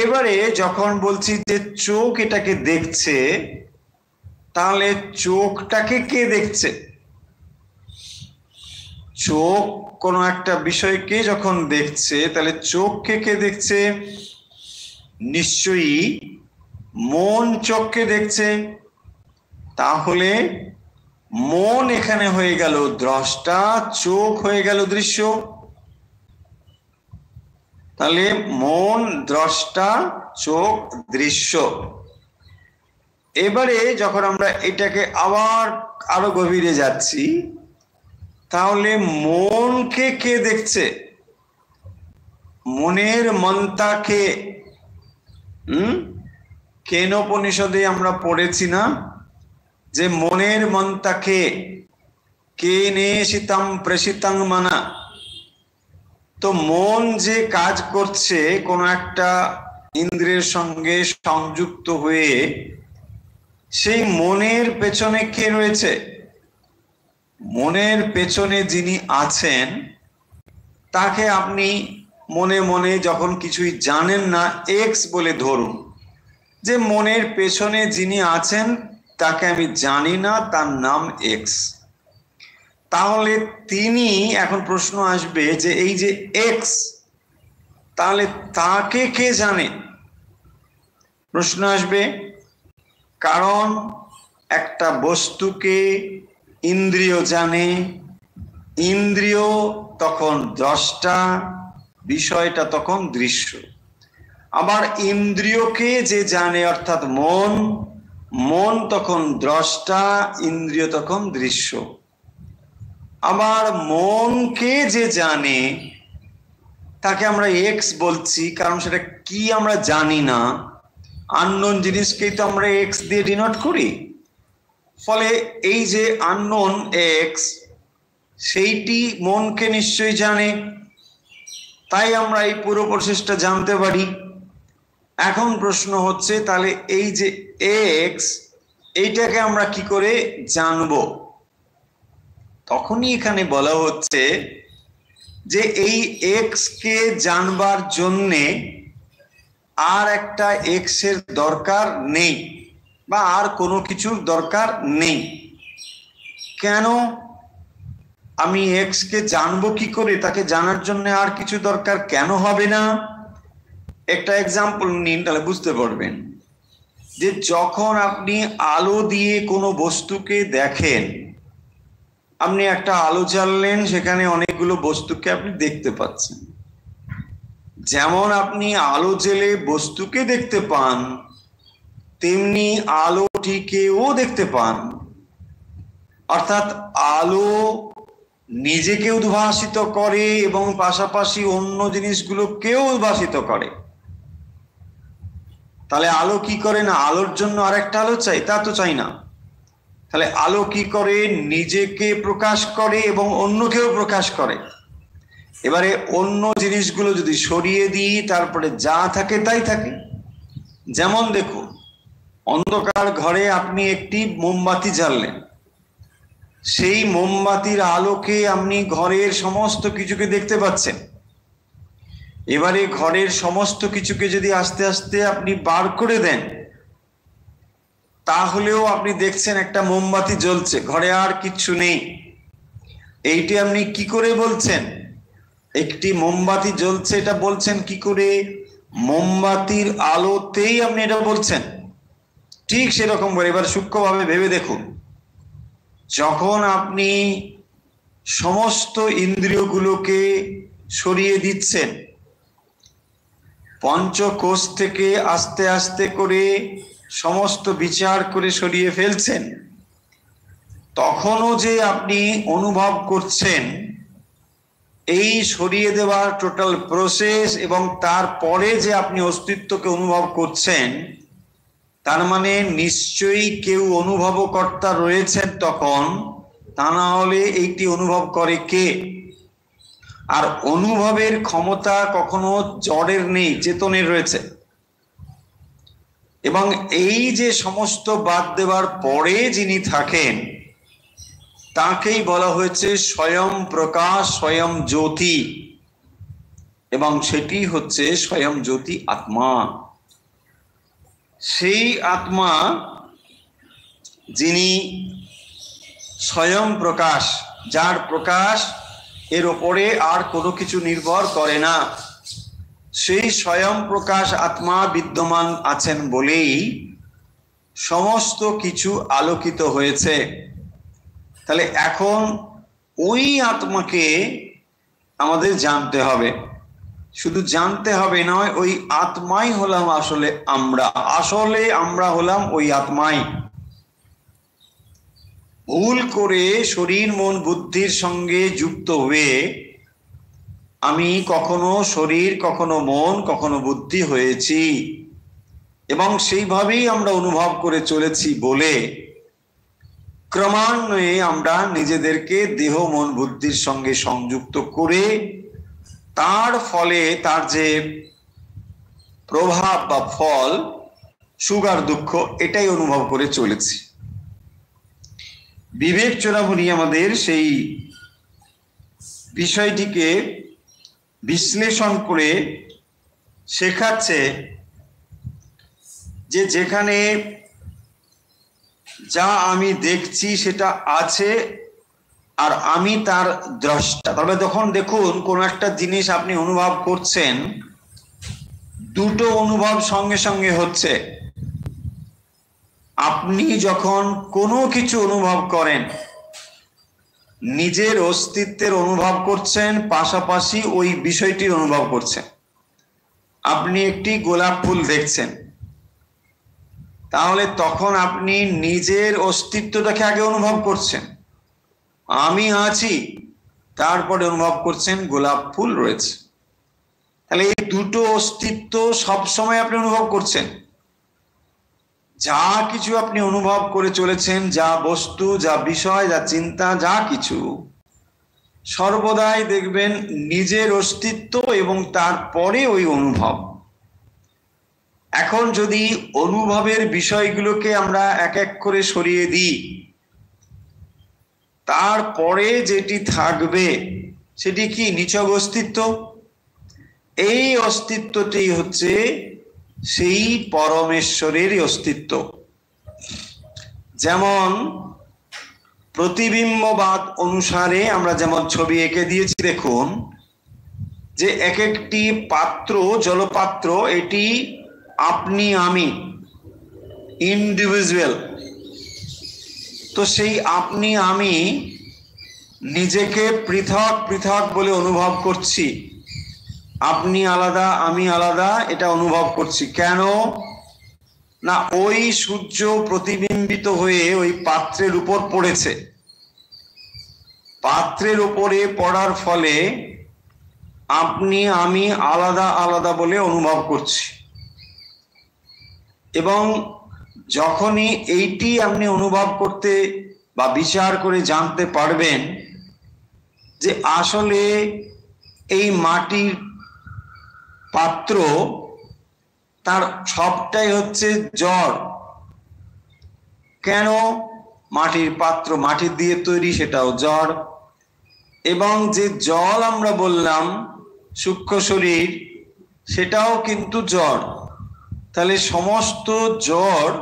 এবারে যখন বলছি যে চোখ এটাকে দেখছে, তাহলে চোখটাকে কে দেখছে? চোখ কোনো একটা বিষয়কে যখন দেখছে, তাহলে চোখকে কে দেখছে? নিশ্চয়ই মন চোখকে দেখছে। তাহলে মন এখানে হয়ে গেল দ্রষ্টা, চোখ হয়ে গেল দৃশ্য। তাহলে মন দ্রষ্টা, চোখ দৃশ্য। এবারে যখন আমরা এটাকে আবার আরো গভীরে যাচ্ছি, তাহলে মনকে কে দেখছে? মনের মন্তা কে? কেনোপনিষদে আমরা পড়েছি না যে মনের মন্তা কে? কে নেশিতম প্রসিতং মনা। তো মন যে কাজ করছে কোন একটা ইন্দ্রিয়ের সঙ্গে সংযুক্ত হয়ে, সেই মনের পেছনে কে রয়েছে? মনের পেছনে যিনি আছেন তাকে আপনি মনে মনে যখন কিছুই জানেন না এক্স বলে ধরুন, যে মনের পেছনে যিনি আছেন তাকে আমি জানি না, তার নাম এক্স। তাহলে তিনি, এখন প্রশ্ন আসবে যে এই যে এক্স, তাহলে তাকে কে জানে? প্রশ্ন আসবে, কারণ একটা বস্তুকে ইন্দ্রিয় জানে, ইন্দ্রিয় তখন দ্রষ্টা, বিষয়টা তখন দৃশ্য। আবার ইন্দ্রিয়কে যে জানে অর্থাৎ মন, মন তখন দ্রষ্টা, ইন্দ্রিয় তখন দৃশ্য। আবার মনকে যে জানে তাকে আমরা এক্স বলছি, কারণ সেটা কি আমরা জানি না, আননোন জিনিসকেই তো আমরা এক্স দিয়ে ডিনোট করি। ফলে এই যে আননোন এক্স, সেইটি মনকে নিশ্চয়ই জানে, তাই আমরা এই পুরো প্রসেসটা জানতে পারি। এখন প্রশ্ন হচ্ছে, তাহলে এই যে এক্স, এইটাকে আমরা কি করে জানবো? তখনই এখানে বলা হচ্ছে যে এই এক্স কে জানবার জন্যে আর একটা এক্স এর দরকার নেই, বা আর কোনো কিছুর দরকার নেই। কেন? আমি এক্স কে জানবো কি করে? তাকে জানার জন্য আর কিছু দরকার কেন হবে না? একটা এক্সাম্পল নিন, তাহলে বুঝতে পারবেন যে যখন আপনি আলো দিয়ে কোনো বস্তুকে দেখেন, আপনি একটা আলো জ্বাললেন, সেখানে অনেকগুলো বস্তুকে আপনি দেখতে পাচ্ছেন। যেমন আপনি আলো জ্বেলে বস্তুকে দেখতে পান, তেমনি আলোটিকেও দেখতে পান। অর্থাৎ আলো নিজেকে উদ্ভাসিত করে এবং পাশাপাশি অন্য জিনিসগুলোকেও উদ্ভাসিত করে। তাহলে আলো কি করে না? আলোর জন্য আরেকটা আলো চাই? তা তো চাই না। তাহলে আলো কি করে? নিজেকে প্রকাশ করে এবং অন্যকেও প্রকাশ করে। এবারে অন্য জিনিসগুলো যদি সরিয়ে দিই, তারপরে যা থাকে তাই থাকে। যেমন দেখুন, অন্ধকার ঘরে আপনি একটি মোমবাতি জ্বাললেন, সেই মোমবাতির আলোকে আপনি ঘরের সমস্ত কিছুকে দেখতে পাচ্ছেন। এবারে ঘরের সমস্ত কিছুকে যদি আস্তে আস্তে আপনি বার করে দেন, তাহলেও আপনি দেখছেন একটা মোমবাতি জ্বলছে, ঘরে আর কিচ্ছু নেই। এইটি আপনি কি করে বলছেন? একটি মোমবাতি জ্বলছে এটা বলছেন কি করে? মোমবাতির আলোতেই আপনি এটা বলছেন। ঠিক সেরকম করে এবার সূক্ষ্মভাবে ভেবে দেখুন, যখন আপনি সমস্ত ইন্দ্রিয়গুলোকে সরিয়ে দিচ্ছেন, পঞ্চকোষ থেকে আস্তে আস্তে করে সমস্ত বিচার করে সরিয়ে ফেলছেন, তখনও যে আপনি অনুভব করছেন এই সরিয়ে দেওয়ার টোটাল প্রসেস, এবং তারপরে যে আপনি অস্তিত্বকে অনুভব করছেন, তার মানে নিশ্চয়ই কেউ অনুভবকর্তা রয়েছেন তখন। তা না হলে এইটি অনুভব করে কে? আর অনুভবের ক্ষমতা কখনো জড়ের নেই, চেতনের রয়েছে। এবং এই যে সমস্ত বাদ দেওয়ার পরে যিনি থাকেন, তাকেই বলা হয়েছে স্বয়ং প্রকাশ, স্বয়ং জ্যোতি, এবং সেটি হচ্ছে স্বয়ং জ্যোতি আত্মা। সেই আত্মা যিনি স্বয়ং প্রকাশ, যার প্রকাশ এর ওপরে আর কোনো কিছু নির্ভর করে না, সেই স্বয়ং প্রকাশ আত্মা বিদ্যমান আছেন বলেই সমস্ত কিছু আলোকিত হয়েছে। তাহলে এখন ওই আত্মাকে আমাদের জানতে হবে, শুধু জানতে হবে নয়, ওই আত্মাই হলাম আসলে আমরা হলাম ওই আত্মাই। ভুল করে শরীর মন বুদ্ধির সঙ্গে যুক্ত হয়ে আমি কখনো শরীর, কখনো মন, কখনো বুদ্ধি হয়েছি এবং সেইভাবেই আমরা অনুভব করে চলেছি বলে ক্রমান্বয়ে আমরা নিজেদেরকে দেহ মন বুদ্ধির সঙ্গে সংযুক্ত করে তার ফলে তার যে প্রভাব বা ফল, সুখ আর দুঃখ, এটাই অনুভব করে চলেছি। বিবেক চূড়ামণি আমাদের সেই বিষয়টিকে বিশ্লেষণ করে শেখাচ্ছে যে যেখানে যা আমি দেখছি সেটা আছে আর আমি তার দ্রষ্টা। তবে তখন দেখুন, কোন একটা জিনিস আপনি অনুভব করছেন, দুটো অনুভব সঙ্গে সঙ্গে হচ্ছে। আপনি যখন কোনো কিছু অনুভব করেন, নিজের অস্তিত্বের অনুভব করছেন, পাশাপাশি ওই বিষয়টির অনুভব করছেন। আপনি একটি গোলাপ ফুল দেখছেন, তাহলে তখন আপনি নিজের অস্তিত্বটাকে আগে অনুভব করছেন, আমি আছি, তারপরে অনুভব করছেন গোলাপ ফুল রয়েছে। তাহলে এই দুটো অস্তিত্ব সবসময় আপনি অনুভব করছেন। যা কিছু আপনি অনুভব করে চলেছেন, যা বস্তু, যা বিষয়, যা চিন্তা, যা কিছু, সর্বদাই দেখবেন নিজের অস্তিত্ব এবং তারপরে ওই অনুভব। এখন যদি অনুভবের বিষয়গুলোকে আমরা এক এক করে সরিয়ে দিই, তারপরে যেটি থাকবে সেটি কি? নিছক অস্তিত্ব। এই অস্তিত্বটি হচ্ছে সেই পরমেশ্বরের অস্তিত্ব। যেমন প্রতিবিম্ববাদ অনুসারে আমরা যেমন ছবি এঁকে দিয়েছি, দেখুন যে এক একটি পাত্র, জলপাত্র, এটি আপনি আমি, ইন্ডিভিজুয়াল। তো সেই আপনি আমি নিজেকে পৃথক পৃথক বলে অনুভব করছি। আপনি আলাদা, আমি আলাদা, এটা অনুভব করছি। কেন না? ওই সূর্য প্রতিবিম্বিত হয়ে ওই পাত্রের উপর পড়েছে। পাত্রের উপরে পড়ার ফলে আপনি আমি আলাদা আলাদা বলে অনুভব করছি। এবং যখনই এইটি আপনি অনুভব করতে বা বিচার করে জানতে পারবেন যে আসলে এই মাটির পাত্র, তার সবটাই হচ্ছে জড়। কেন? মাটির পাত্র মাটির দিয়ে তৈরি, সেটাও জড়। এবং যে জল আমরা বললাম সূক্ষ্ম শরীর, সেটাও কিন্তু জড়। তাহলে সমস্ত জড়,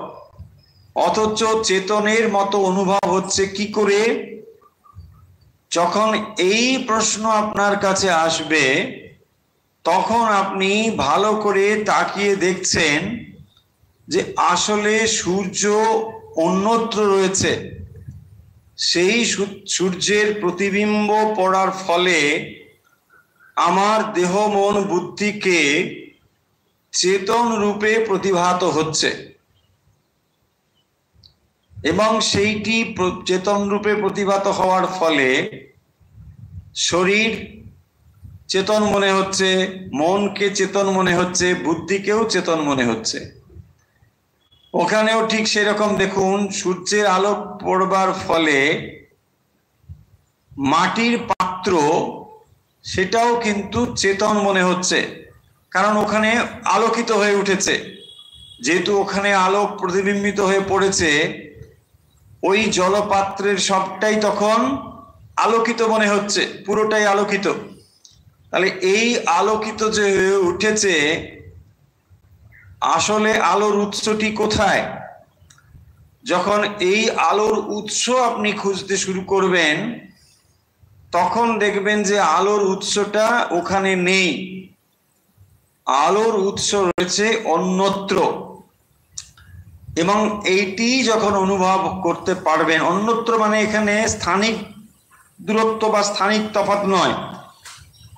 অথচ চেতনের মতো অনুভব হচ্ছে কি করে? যখন এই প্রশ্ন আপনার কাছে আসবে, তখন আপনি ভালো করে তাকিয়ে দেখছেন যে আসলে সূর্য অন্যত্র রয়েছে। সেই সূর্যের প্রতিবিম্ব পড়ার ফলে আমার দেহ মন বুদ্ধিকে চেতন রূপে প্রতিভাত হচ্ছে, এবং সেইটি চেতন রূপে প্রতিভাত হওয়ার ফলে শরীর চেতন মনে হচ্ছে, মনকে চেতন মনে হচ্ছে, বুদ্ধিকেও চেতন মনে হচ্ছে। ওখানেও ঠিক সেরকম দেখুন, সূর্যের আলো পড়বার ফলে মাটির পাত্র, সেটাও কিন্তু চেতন মনে হচ্ছে, কারণ ওখানে আলোকিত হয়ে উঠেছে। যেহেতু ওখানে আলো প্রতিবিম্বিত হয়ে পড়েছে, ওই জলপাত্রের সবটাই তখন আলোকিত মনে হচ্ছে, পুরোটাই আলোকিত। তাহলে এই আলোকিত যে হয়ে উঠেছে, আসলে আলোর উৎসটি কোথায়? যখন এই আলোর উৎস আপনি খুঁজতে শুরু করবেন, তখন দেখবেন যে আলোর উৎসটা ওখানে নেই, আলোর উৎস রয়েছে অন্যত্র। এবং এইটি যখন অনুভব করতে পারবেন, অন্যত্র মানে এখানে স্থানিক দূরত্ব বা স্থানিক তফাৎ নয়,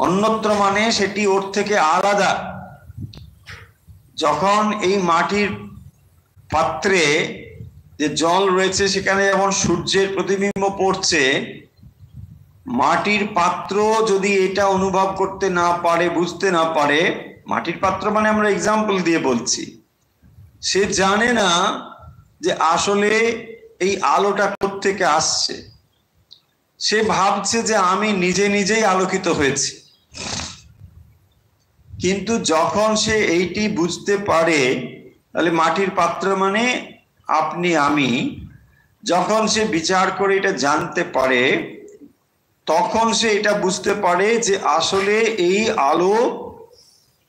অন্যত্র মানে সেটি ওর থেকে আলাদা। যখন এই মাটির পাত্রে যে জল রয়েছে সেখানে যেমন সূর্যের প্রতিবিম্ব পড়ছে, মাটির পাত্র যদি এটা অনুভব করতে না পারে, বুঝতে না পারে, মাটির পাত্র মানে আমরা এক্সাম্পল দিয়ে বলছি, সে জানে না যে আসলে এই আলোটা কোত্থেকে আসছে। সে ভাবছে যে আমি নিজে নিজেই আলোকিত হয়েছি। কিন্তু যখন সে এইটি বুঝতে পারে, তাহলে মাটির পাত্র মানে আপনি আমি, যখন সে বিচার করে এটা জানতে পারে, তখন সে এটা বুঝতে পারে যে আসলে এই আলো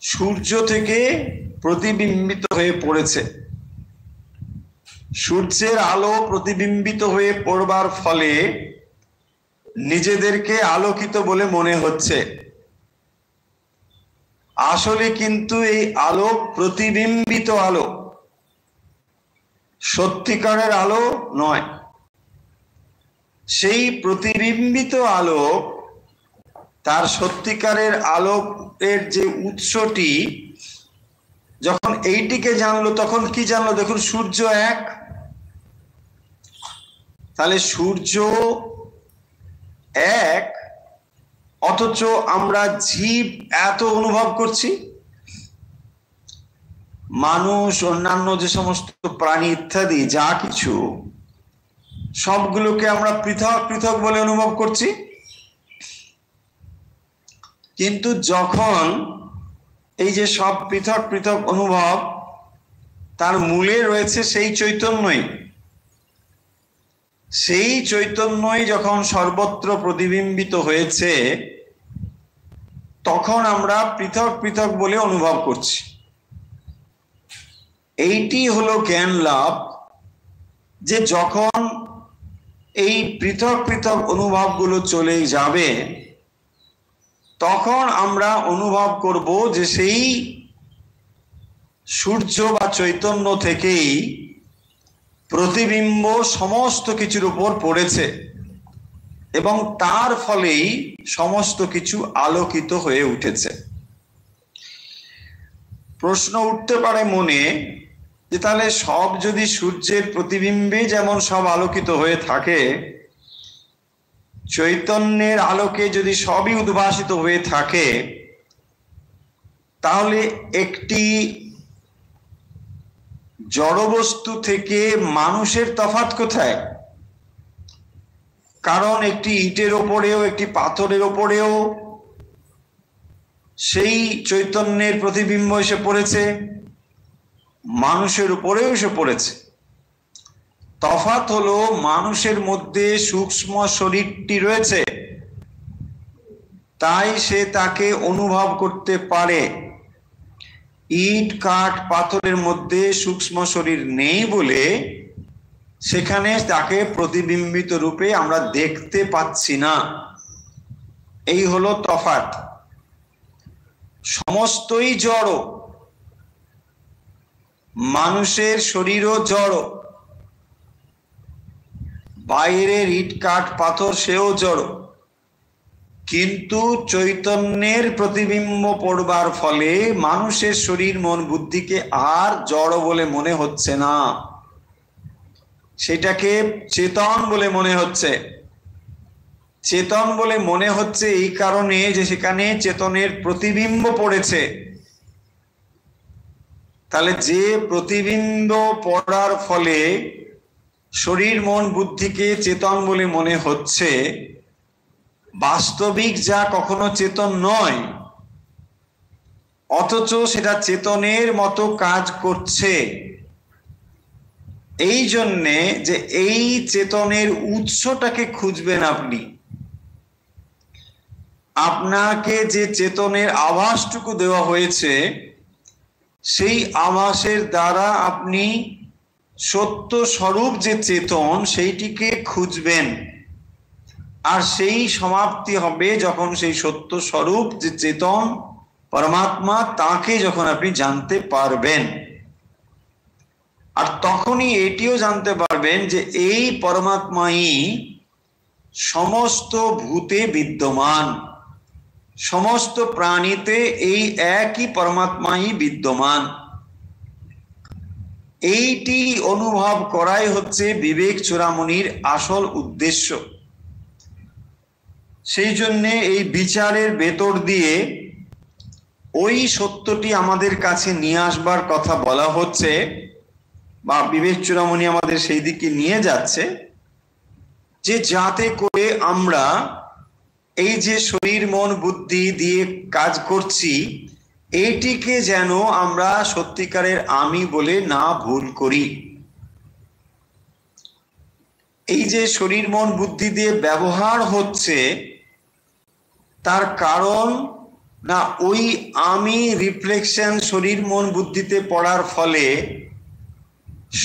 সূর্য থেকে প্রতিবিম্বিত হয়ে পড়েছে। সূর্যের আলো প্রতিবিম্বিত হয়ে পড়বার ফলে নিজেদেরকে আলোকিত বলে মনে হচ্ছে। আসলে কিন্তু এই আলো প্রতিবিম্বিত আলো, সত্যিকারের আলো নয়। সেই প্রতিবিম্বিত আলো, তার সত্যিকারের আলোকের যে উৎসটি, যখন এইটিকে জানলো তখন কি জানলো? দেখুন, সূর্য এক, তাহলে সূর্য এক, অথচ আমরা জীব এত অনুভব করছি। মানুষ, অন্যান্য যে সমস্ত প্রাণী ইত্যাদি যা কিছু, সবগুলোকে আমরা পৃথক পৃথক বলে অনুভব করছি। কিন্তু যখন এই যে সব পৃথক পৃথক অনুভব, তার মূলে রয়েছে সেই চৈতন্যই। সেই চৈতন্যই যখন সর্বত্র প্রতিবিম্বিত হয়েছে, তখন আমরা পৃথক পৃথক বলে অনুভব করছি। এইটি হলো জ্ঞান লাভ, যে যখন এই পৃথক পৃথক অনুভবগুলো চলে যাবে, তখন আমরা অনুভব করব যে সেই সূর্য বা চৈতন্য থেকেই প্রতিবিম্ব সমস্ত কিছুর উপর পড়েছে এবং তার ফলেই সমস্ত কিছু আলোকিত হয়ে উঠেছে। প্রশ্ন উঠতে পারে মনে যে তাহলে সব যদি সূর্যের প্রতিবিম্বে যেমন সব আলোকিত হয়ে থাকে, চৈতন্যের আলোকে যদি সবই উদ্ভাসিত হয়ে থাকে, তাহলে একটি জড়বস্তু থেকে মানুষের তফাৎ কোথায়? কারণ একটি ইটের ওপরেও, একটি পাথরের ওপরেও সেই চৈতন্যের প্রতিবিম্ব এসে পড়েছে, মানুষের উপরেও এসে পড়েছে। তফাৎ হলো মানুষের মধ্যে সূক্ষ্ম শরীরটি রয়েছে, তাই সে তাকে অনুভব করতে পারে। ইট, কাঠ, পাথরের মধ্যে সূক্ষ্ম শরীর নেই বলে সেখানে তাকে প্রতিবিম্বিত রূপে আমরা দেখতে পাচ্ছি না। এই হলো তফাৎ। সমস্তই জড়, মানুষের শরীরও জড়, বাইরের ইট, কাঠ, পাথর সেও জড়, কিন্তু চৈতন্যের প্রতিবিম্ব পড়বার ফলে মানুষের শরীর, মন, বুদ্ধিকে আর জড় বলে মনে হচ্ছে না, সেটাকে চেতন বলে মনে হচ্ছে। চেতন বলে মনে হচ্ছে এই কারণে যে সেখানে চেতনের প্রতিবিম্ব পড়েছে। তাহলে যে প্রতিবিম্ব পড়ার ফলে শরীর, মন, বুদ্ধিকে চেতন বলে মনে হচ্ছে, বাস্তবিক যা কখনো চেতন নয়, অথচ সেটা চেতনের মতো কাজ করছে। এই জন্যে যে এই চেতনের উৎসটাকে খুঁজবেন আপনি। আপনাকে যে চেতনের আভাসটুকু দেওয়া হয়েছে, সেই আভাসের দ্বারা আপনি সত্য স্বরূপ যে চেতন সেইটিকে খুঁজবেন, আর সেই সমাপ্তি হবে যখন সেই সত্য স্বরূপ যে চেতন পরমাত্মা তাকে যখন আপনি জানতে পারবেন। আর তখনই এটিও জানতে পারবেন যে এই পরমাত্মাই সমস্ত ভূতে বিদ্যমান, সমস্ত প্রাণীতে এই একই পরমাত্মাই বিদ্যমান। এইটি অনুভব করাই হচ্ছে বিবেক চূড়ামণির আসল উদ্দেশ্য। সেই জন্যে এই বিচারের ভেতর দিয়ে ওই সত্যটি আমাদের কাছে নিয়ে আসবার কথা বলা হচ্ছে, বা বিবেক চূড়ামণি আমাদের সেই দিকে নিয়ে যাচ্ছে, যে যাতে করে আমরা এই যে শরীর মন বুদ্ধি দিয়ে কাজ করছি এইটিকে যেন আমরা সত্যিকারের আমি বলে না ভুল করি। এই যে শরীর মন বুদ্ধি দিয়ে ব্যবহার হচ্ছে তার কারণ না ওই আমি রিফ্লেকশন শরীর মন বুদ্ধিতে পড়ার ফলে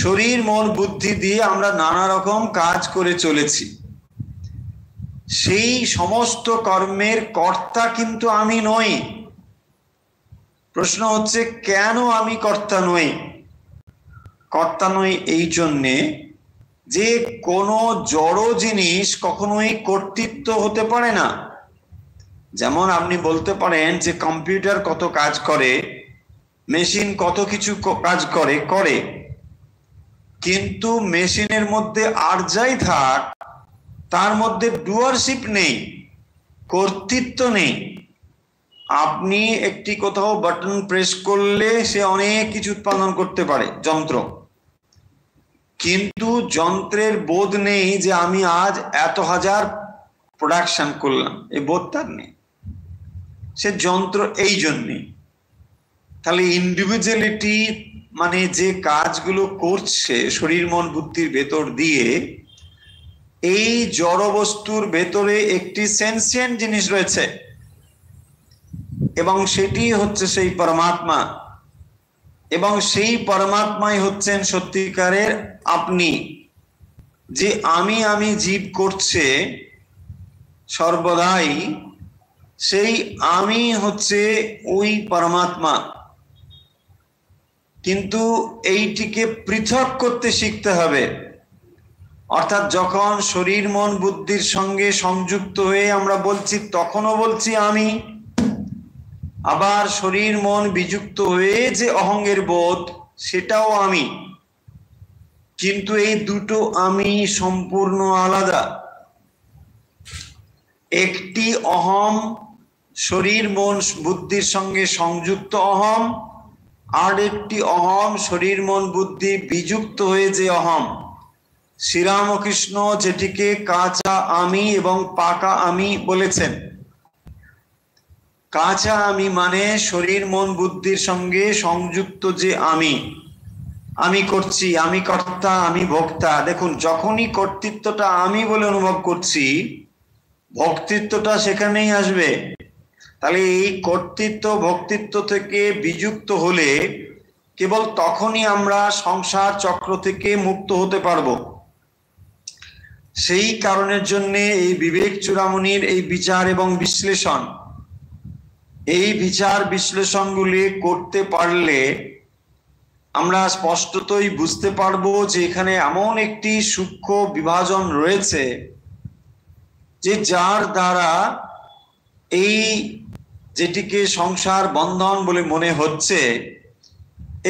শরীর মন বুদ্ধি দিয়ে আমরা নানা রকম কাজ করে চলেছি। সেই সমস্ত কর্মের কর্তা কিন্তু আমি নই। প্রশ্ন হচ্ছে কেন আমি কর্তা নই? কর্তা নই এই জন্যে যে কোনো জড় জিনিস কখনোই কর্তৃত্ব হতে পারে না। যেমন আপনি বলতে পারেন যে কম্পিউটার কত কাজ করে, মেশিন কত কিছু কাজ করে, কিন্তু মেশিনের মধ্যে আর যাই থাক তার মধ্যে ডুয়ারশিপ নেই, কর্তৃত্ব নেই। আপনি একটি কোথাও বাটন প্রেস করলে সে অনেক কিছু উৎপাদন করতে পারে যন্ত্র, কিন্তু যন্ত্রের বোধ নেই যে আমি আজ এত হাজার প্রোডাকশন করলাম, এই বোধ তার নেই। সে যন্ত্র এই জন্যে। তাহলে ইন্ডিভিজুয়ালিটি মানে যে কাজগুলো করছে শরীর মন বুদ্ধির ভেতর দিয়ে, এই জড় বস্তুর ভেতরে একটি সেন্সিয়েন্ট জিনিস রয়েছে এবং সেটি হচ্ছে সেই পরমাত্মা, এবং সেই পরমাত্মাই হচ্ছেন সত্যিকারের আপনি। যে আমি জীব করছে সর্বদাই, সেই আমি হচ্ছে ওই পরমাত্মা। কিন্তু এইটিকে পৃথক করতে শিখতে হবে। অর্থাৎ যখন শরীর মন বুদ্ধির সঙ্গে সংযুক্ত হয়ে আমরা বলছি তখনও বলছি আমি, আবার শরীর মন বিযুক্ত হয়ে যে অহংের বোধ সেটাও আমি। কিন্তু এই দুটো আমি সম্পূর্ণ আলাদা। একটি অহম শরীর মন বুদ্ধির সঙ্গে সংযুক্ত অহম, আর একটি অহম শরীর মন বুদ্ধি বিযুক্ত হয়ে যে অহম। শ্রীরামকৃষ্ণ যেটিকে কাঁচা আমি এবং পাকা আমি বলেছেন। কাঁচা আমি মানে শরীর মন বুদ্ধির সঙ্গে সংযুক্ত যে আমি করছি, আমি কর্তা, আমি ভোক্তা। দেখুন, যখনই কর্তৃত্বটা আমি বলে অনুভব করছি ভক্তিত্বটা সেখানেই আসবে। তাহলে এই কর্তৃত্ব ভক্তিত্ব থেকে বিযুক্ত হলে কেবল তখনই আমরা সংসার চক্র থেকে মুক্ত হতে পারবো। সেই কারণের জন্য এই বিবেক চূড়ামণির এই বিচার এবং বিশ্লেষণ, এই বিচার বিশ্লেষণগুলি করতে পারলে আমরা স্পষ্টতই বুঝতে পারবো যে এখানে এমন একটি সূক্ষ্ম বিভাজন রয়েছে যে যার দ্বারা এই যেটিকে সংসার বন্ধন বলে মনে হচ্ছে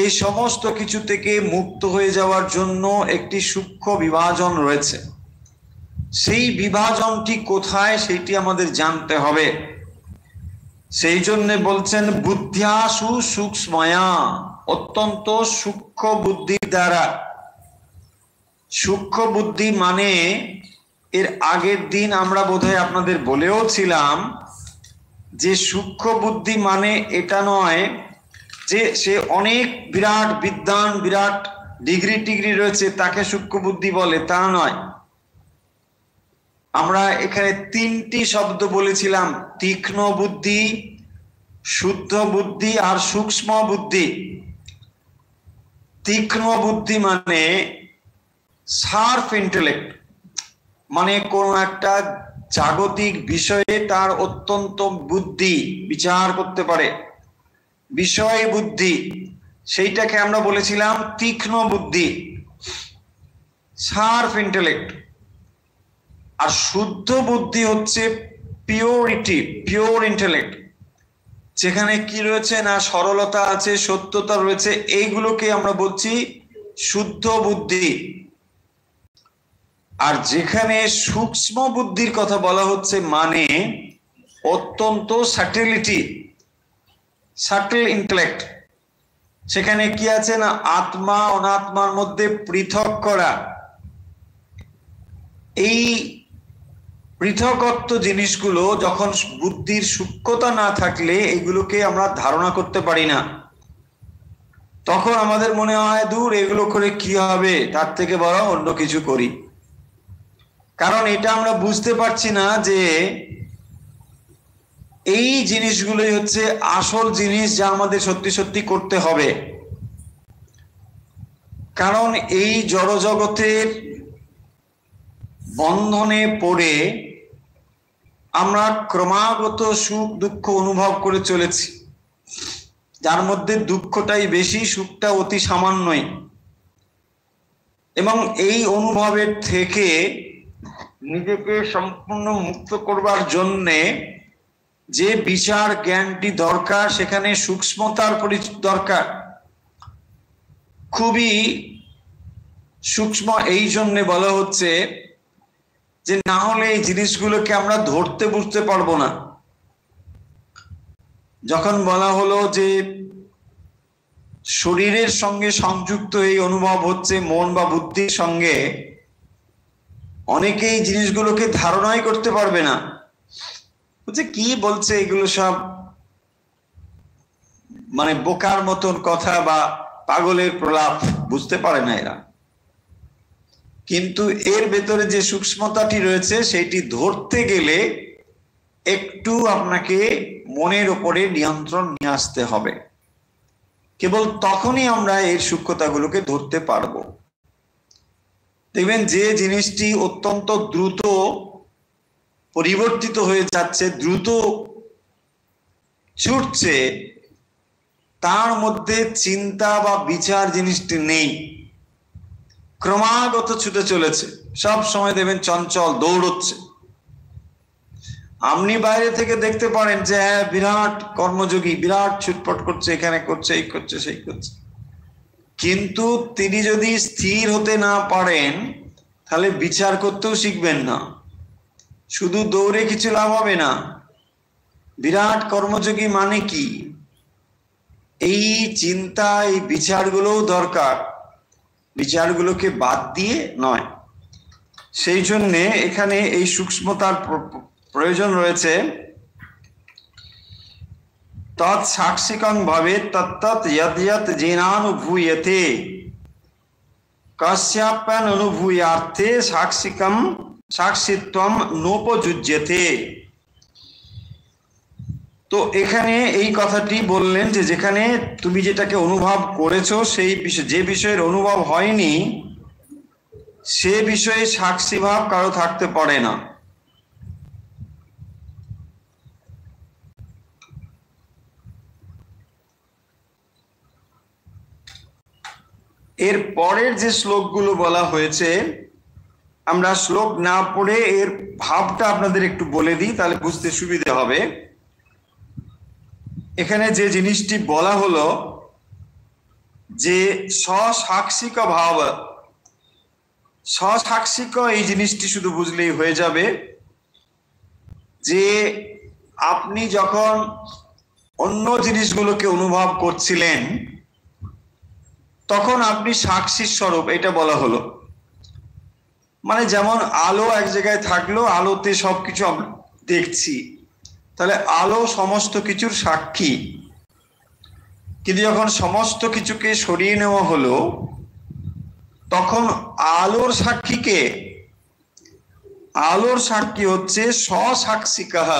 এই সমস্ত কিছু থেকে মুক্ত হয়ে যাওয়ার জন্য একটি সূক্ষ্ম বিভাজন রয়েছে। সেই বিভাজনটি কোথায় সেটি আমাদের জানতে হবে। সেই জন্য বলছেন বুদ্ধ্যাসু সূক্ষ্ময়া, অত্যন্ত সূক্ষ্ম বুদ্ধির দ্বারা। সূক্ষ্ম বুদ্ধি মানে এর আগের দিন আমরা বোধহয় আপনাদের বলেও ছিলাম যে সূক্ষ্ম বুদ্ধি মানে এটা নয় যে সে অনেক বিরাট বিদ্বান, বিরাট ডিগ্রি টিগ্রি রয়েছে তাকে সূক্ষ্ম বুদ্ধি বলে, তা নয়। আমরা এখানে তিনটি শব্দ বলেছিলাম, তীক্ষ্ণ বুদ্ধি, শুদ্ধ বুদ্ধি আর সূক্ষ্ম বুদ্ধি। তীক্ষ্ণ বুদ্ধি মানে শার্প ইন্টেলেক্ট, মানে কোন একটা জাগতিক বিষয়ে তার অত্যন্ত বুদ্ধি, বিচার করতে পারে, বিষয় বুদ্ধি, সেইটাকে আমরা বলেছিলাম তীক্ষ্ণ বুদ্ধি, শার্প ইন্টেলেক্ট। আর শুদ্ধ বুদ্ধি হচ্ছে পিওরিটি, পিওর ইন্টেলেক্ট, যেখানে কি রয়েছে না সরলতা আছে, সত্যতা রয়েছে, এইগুলোকে আমরা বলছি শুদ্ধ বুদ্ধি। আর যেখানে সূক্ষ্ম বুদ্ধির কথা বলা হচ্ছে মানে অত্যন্ত সাটেলিটি, সাটেল ইন্টেলেক্ট, সেখানে কি আছে না আত্মা অনাত্মার মধ্যে পৃথক করা। এই পৃথকত্ব জিনিসগুলো যখন বুদ্ধির সূক্ষ্মতা না থাকলে এগুলোকে আমরা ধারণা করতে পারি না, তখন আমাদের মনে হয় দূর এগুলো করে কি হবে, তার থেকে বরং অন্য কিছু করি। কারণ এটা আমরা বুঝতে পারছি না যে এই জিনিসগুলোই হচ্ছে আসল জিনিস যা আমাদের সত্যি সত্যি করতে হবে। কারণ এই জড়জগতের বন্ধনে পড়ে আমরা ক্রমাগত সুখ দুঃখ অনুভব করে চলেছি, যার মধ্যে দুঃখটাই বেশি, সুখটা অতি সামান্যই। এবং এই অনুভবের থেকে নিজেকে সম্পূর্ণ মুক্ত করবার জন্যে যে বিচার জ্ঞানটি দরকার, সেখানে সূক্ষ্মতার দরকার, খুবই সূক্ষ্ম। এই জন্যে বলা হচ্ছে যে না হলে এই জিনিসগুলোকে আমরা ধরতে বুঝতে পারবো না। যখন বলা হলো যে শরীরের সঙ্গে সংযুক্ত এই অনুভব হচ্ছে মন বা বুদ্ধির সঙ্গে, অনেকেই জিনিসগুলোকে ধারণাই করতে পারবে না, বলছে কি বলছে এগুলো সব, মানে বোকার মতন কথা বা পাগলের প্রলাপ, বুঝতে পারে না এরা। কিন্তু এর ভেতরে যে সূক্ষ্মতাটি রয়েছে সেইটি ধরতে গেলে একটু আপনাকে মনের উপরে নিয়ন্ত্রণ নিয়ে আসতে হবে, কেবল তখনই আমরা এর সূক্ষ্মতাগুলোকে ধরতে পারবো। দেখবেন যে জিনিসটি অত্যন্ত দ্রুত পরিবর্তিত হয়ে যাচ্ছে, দ্রুত ছুটছে, তার মধ্যে চিন্তা বা বিচার জিনিসটি নেই, ক্রমাগত ছুটে চলেছে, সব সময় দেখবেন চঞ্চল দৌড়চ্ছে। আপনি বাইরে থেকে দেখতে পারেন যে হ্যাঁ বিরাট কর্মযোগী, বিরাট ছুটপট করছে, এখানে করছে, এই করছে, সেই করছে, কিন্তু তিনি যদি স্থির হতে না পারেন তাহলে বিচার করতেও শিখবেন না, শুধু দৌড়ে কিছু লাভ হবে না। বিরাট কর্মযোগী মানে কি, এই চিন্তা, এই বিচারগুলোও দরকার, বিচারগুলোকে বাদ দিয়ে নয়। সেই জন্যে এখানে এই সূক্ষ্মতার প্রয়োজন রয়েছে। তৎ সাক্ষিকং ভাবে তত্তৎ যৎ যৎ যেনানুভূয়তে কস্যাপ্যান অনুভূয়ার্থে সাক্ষিকম সাক্ষিত্বম নোপযুজ্যতে। তো এখানে এই কথাটি বললেন যে যেখানে তুমি যেটাকে অনুভব করেছো সেই বিষয়, যে বিষয়ের অনুভব হয়নি সে বিষয়ে সাক্ষী ভাব কারো থাকতে পারে না। এর পরের যে শ্লোকগুলো বলা হয়েছে, আমরা শ্লোক না পড়ে এর ভাবটা আপনাদের একটু বলে দিই, তাহলে বুঝতে সুবিধা হবে। এখানে যে জিনিসটি বলা হলো যে স্বসাক্ষিক ভাব, স্বসাক্ষিক, এই জিনিসটি শুধু বুঝলেই হয়ে যাবে যে আপনি যখন অন্য জিনিসগুলোকে অনুভব করছিলেন তখন আপনি সাক্ষী স্বরূপ, এটা বলা হলো। মানে যেমন আলো এক জায়গায় থাকলো, আলোতে সবকিছু আমরা দেখছি, তাহলে আলো সমস্ত কিছুর সাক্ষী। কিন্তু যখন সমস্ত কিছুকে সরিয়ে নেওয়া হলো তখন আলোর সাক্ষীকে, আলোর সাক্ষী হচ্ছে স্বসাক্ষিকঃ,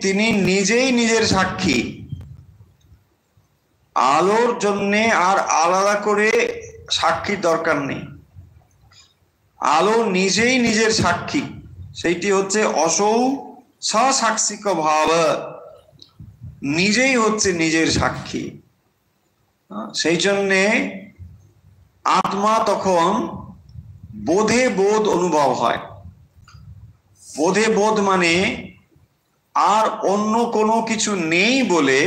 তিনি নিজেই নিজের সাক্ষী। আলোর জন্যে আর আলাদা করে সাক্ষীর দরকার নেই। আলো নিজেই নিজের সাক্ষী, সেইটি হচ্ছে অসৌ স্বসাক্ষিক ভাব, নিজেই হচ্ছে নিজের সাক্ষী। সেই জন্যে আত্মা তখন বোধে বোধ অনুভব হয়। বোধে বোধ মানে আর অন্য কোনো কিছু নেই বলে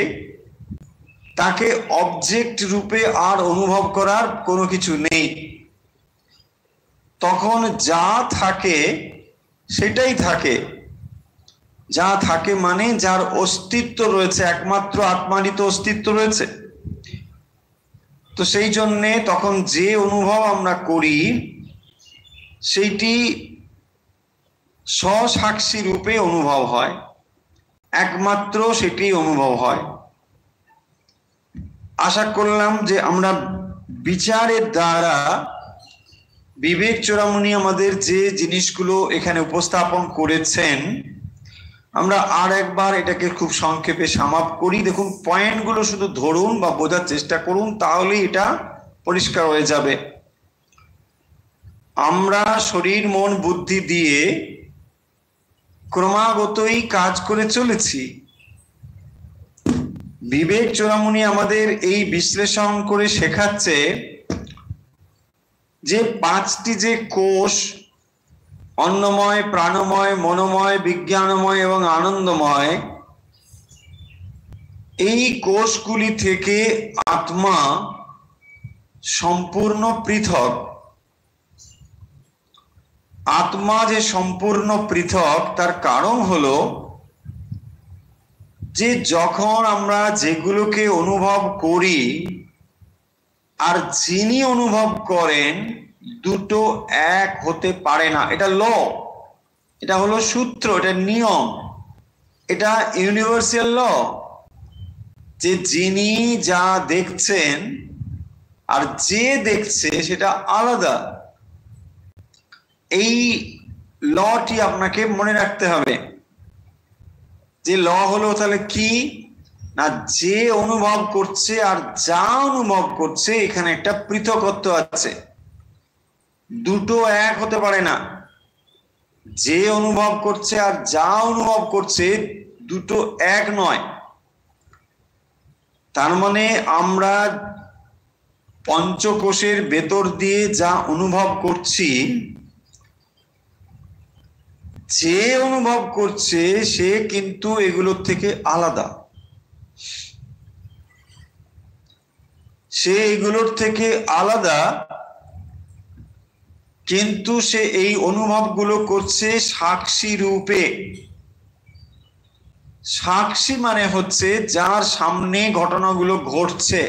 তাকে অবজেক্ট রূপে আর অনুভব করার কোনো কিছু নেই। তখন যা থাকে সেটাই থাকে। যা থাকে মানে যার অস্তিত্ব রয়েছে, একমাত্র আত্মারই তো অস্তিত্ব রয়েছে। তো সেই জন্যে তখন যে অনুভব আমরা করি সেইটি স্বসাক্ষী রূপে অনুভব হয়, একমাত্র সেটি অনুভব হয়। আশা করলাম যে আমরা বিচারের দ্বারা বিবেক চূড়ামণি আমাদের যে জিনিসগুলো এখানে উপস্থাপন করেছেন, আমরা আর একবার এটাকে খুব সংক্ষেপে সামাপ করি। দেখুন, পয়েন্টগুলো শুধু ধরুন বা বোঝার চেষ্টা করুন, তাহলেই এটা পরিষ্কার হয়ে যাবে। আমরা শরীর মন বুদ্ধি দিয়ে ক্রমাগতই কাজ করে চলেছি। বিবেক চূড়ামণি আমাদের এই বিশ্লেষণ করে শেখাচ্ছে যে পাঁচটি যে কোষ, অন্নময়, প্রাণময়, মনোময়, বিজ্ঞানময় এবং আনন্দময়, এই কোষগুলি থেকে আত্মা সম্পূর্ণ পৃথক। আত্মা যে সম্পূর্ণ পৃথক তার কারণ হলো যে যখন আমরা যেগুলোকে অনুভব করি আর যিনি অনুভব করেন, দুটো এক হতে পারে না। এটা ল, এটা হলো সূত্র, এটা নিয়ম, এটা ইউনিভার্সাল ল, যে যিনি যা দেখছেন আর যে দেখছে সেটা আলাদা। এই লটি আপনাকে মনে রাখতে হবে। যে ল হলো তাহলে কি না, যে অনুভব করছে আর যা অনুভব করছে এখানে একটা পৃথকত্ব আছে, দুটো এক হতে পারে না। যে অনুভব করছে আর যা অনুভব করছে দুটো এক নয়। তার মানে আমরা পঞ্চকোষের ভেতর দিয়ে যা অনুভব করছি, যে অনুভব করছে সে কিন্তু এগুলোর থেকে আলাদা। সে এগুলোর থেকে আলাদা, কিন্তু সে এই অনুভবগুলো করছে সাক্ষী রূপে। সাক্ষী মানে হচ্ছে যার সামনে ঘটনাগুলো ঘটছে।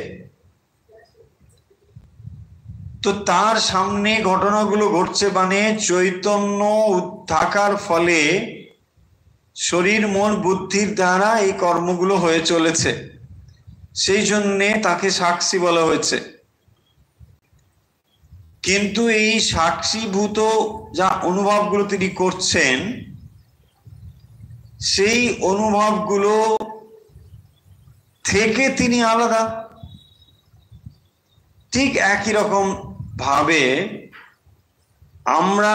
তো তার সামনে ঘটনাগুলো ঘটছে মানে চৈতন্য থাকার ফলে শরীর মন বুদ্ধির দ্বারা এই কর্মগুলো হয়ে চলেছে, সেই জন্যে তাকে সাক্ষী বলা হয়েছে। কিন্তু এই সাক্ষীভূত যা অনুভবগুলো তিনি করছেন, সেই অনুভবগুলো থেকে তিনি আলাদা। ঠিক একই রকম ভাবে আমরা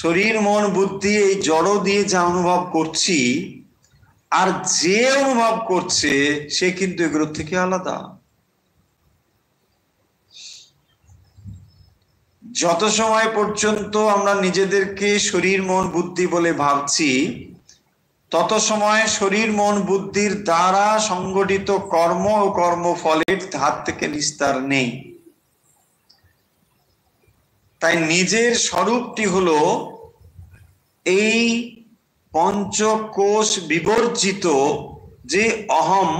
শরীর মন বুদ্ধি এই জড় দিয়ে যা অনুভব করছি, আর যে অনুভব করছে সে কিন্তু এগুলোর থেকে আলাদা। যত সময় পর্যন্ত আমরা নিজেদেরকে শরীর মন বুদ্ধি বলে ভাবছি, তত সময় শরীর মন বুদ্ধির দ্বারা সংগঠিত কর্ম ও কর্মফলের হাত থেকে নিস্তার নেই। তাই নিজের স্বরূপটি হলো এই পঞ্চকোষ বিবর্জিত যে অহম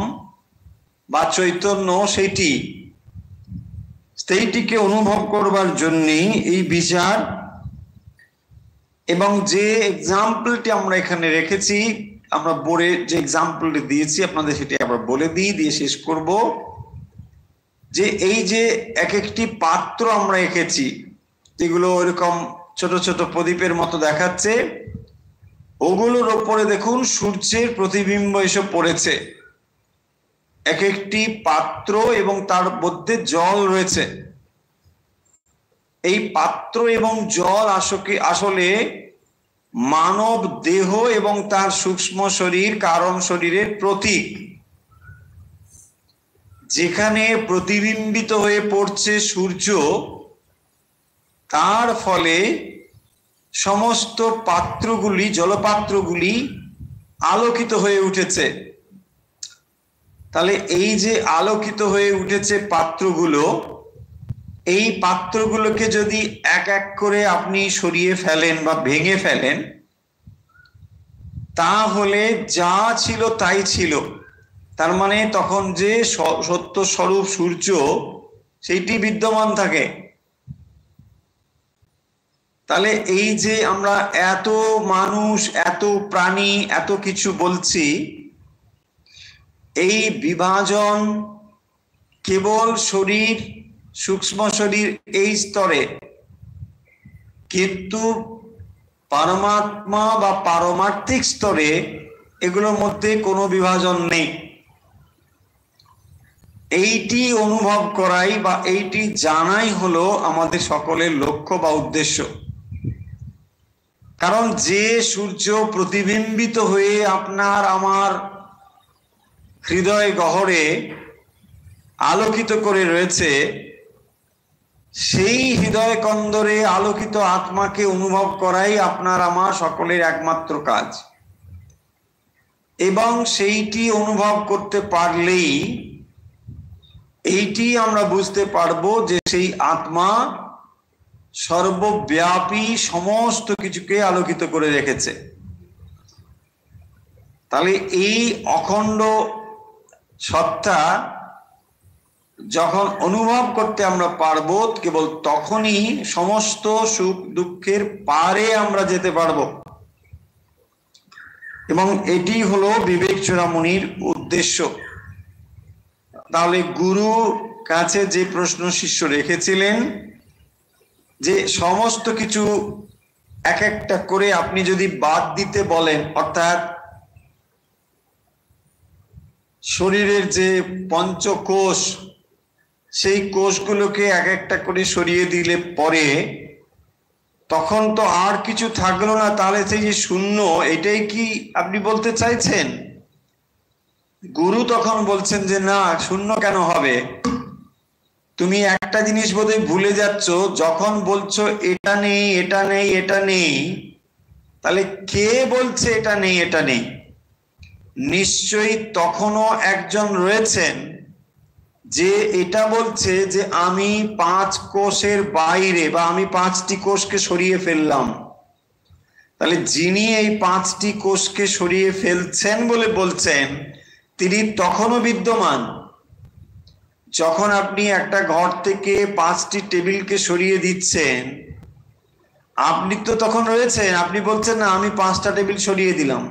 বা চৈতন্য, সেইটিকে অনুভব করবার জন্যই এই বিচার। এবং যে এক্সাম্পলটি আমরা এখানে রেখেছি, আমরা বোর্ডে যে এক্সাম্পলটি দিয়েছি আপনাদের সেটি আবার বলে দিয়ে শেষ করব। যে এই যে এক একটি পাত্র আমরা রেখেছি, যেগুলো এরকম ছোট ছোট প্রদীপের মতো দেখাচ্ছে, ওগুলোর ওপরে দেখুন সূর্যের প্রতিবিম্ব এসে পড়েছে। এক একটি পাত্র এবং তার মধ্যে জল রয়েছে। এই পাত্র এবং জল আসলে মানব দেহ এবং তার সূক্ষ্ম শরীর, কারণ শরীরের প্রতীক। যেখানে প্রতিবিম্বিত হয়ে পড়ছে সূর্য, তার ফলে সমস্ত পাত্রগুলি, জলপাত্রগুলি আলোকিত হয়ে উঠেছে। তাহলে এই যে আলোকিত হয়ে উঠেছে পাত্রগুলো, এই পাত্রগুলোকে যদি এক এক করে আপনি সরিয়ে ফেলেন বা ভেঙে ফেলেন, তাহলে যা ছিল তাই ছিল। তার মানে তখন যে সত্য স্বরূপ সূর্য, সেইটি বিদ্যমান থাকে। তাহলে এই যে আমরা এত মানুষ, এত প্রাণী, এত কিছু বলছি, এই বিভাজন কেবল শরীর, সূক্ষ্ম শরীর এই স্তরে, কিন্তু পরমাত্মা বা পারমার্থিক স্তরে এগুলোর মধ্যে কোনো বিভাজন নেই। এইটি অনুভব করাই বা এইটি জানাই হলো আমাদের সকলের লক্ষ্য বা উদ্দেশ্য। কারণ যে সূর্য প্রতিবিম্বিত হয়ে আপনার আমার হৃদয় গহরে আলোকিত করে রয়েছে, সেই হৃদয় কন্দরে আলোকিত আত্মাকে অনুভব করাই আপনার আমার সকলের একমাত্র কাজ। এবং সেইটি অনুভব করতে পারলেই এইটি আমরা বুঝতে পারবো যে সেই আত্মা সর্বব্যাপী সমস্ত কিছুকে আলোকিত করে রেখেছে। তাহলে এই অখণ্ড সত্তা যখন অনুভব করতে আমরা পারবো, কেবল তখনই সমস্ত সুখ দুঃখের পারে আমরা যেতে পারবো। এবং এটি হলো বিবেক চূড়ামণির উদ্দেশ্য। তাহলে গুরু কাছে যে প্রশ্ন শিষ্য রেখেছিলেন, যে সমস্ত কিছু এক একটা করে আপনি যদি বাদ দিতে বলেন, অর্থাৎ শরীরের যে পঞ্চকোষ, সেই কোষগুলোকে এক একটা করে সরিয়ে দিলে পরে তখন তো আর কিছু থাকলো না। তাহলে সেই যে শূন্য, এটাই কি আপনি বলতে চাইছেন? গুরু তখন বলছেন যে না, শূন্য কেন হবে? তুমি একটা জিনিস বোধহয় ভুলে যাচ্ছ। যখন বলছো এটা নেই, এটা নেই, এটা নেই, তাহলে কে বলছে এটা নেই, এটা নেই? নিশ্চয়ই তখনও একজন রয়েছেন যে এটা বলছে যে আমি 5 কোষের বাইরে, বা আমি 5টি কোষকে সরিয়ে ফেললাম। তাহলে যিনি এই 5টি কোষকে সরিয়ে ফেলছেন বলে বলছেন, তিনি তখনও বিদ্যমান। যখন আপনি একটা ঘর থেকে 5টি টেবিলকে সরিয়ে দিচ্ছেন, আপনি তো তখন রয়েছেন। আপনি বলছেন না আমি 5টা টেবিল সরিয়ে দিলাম।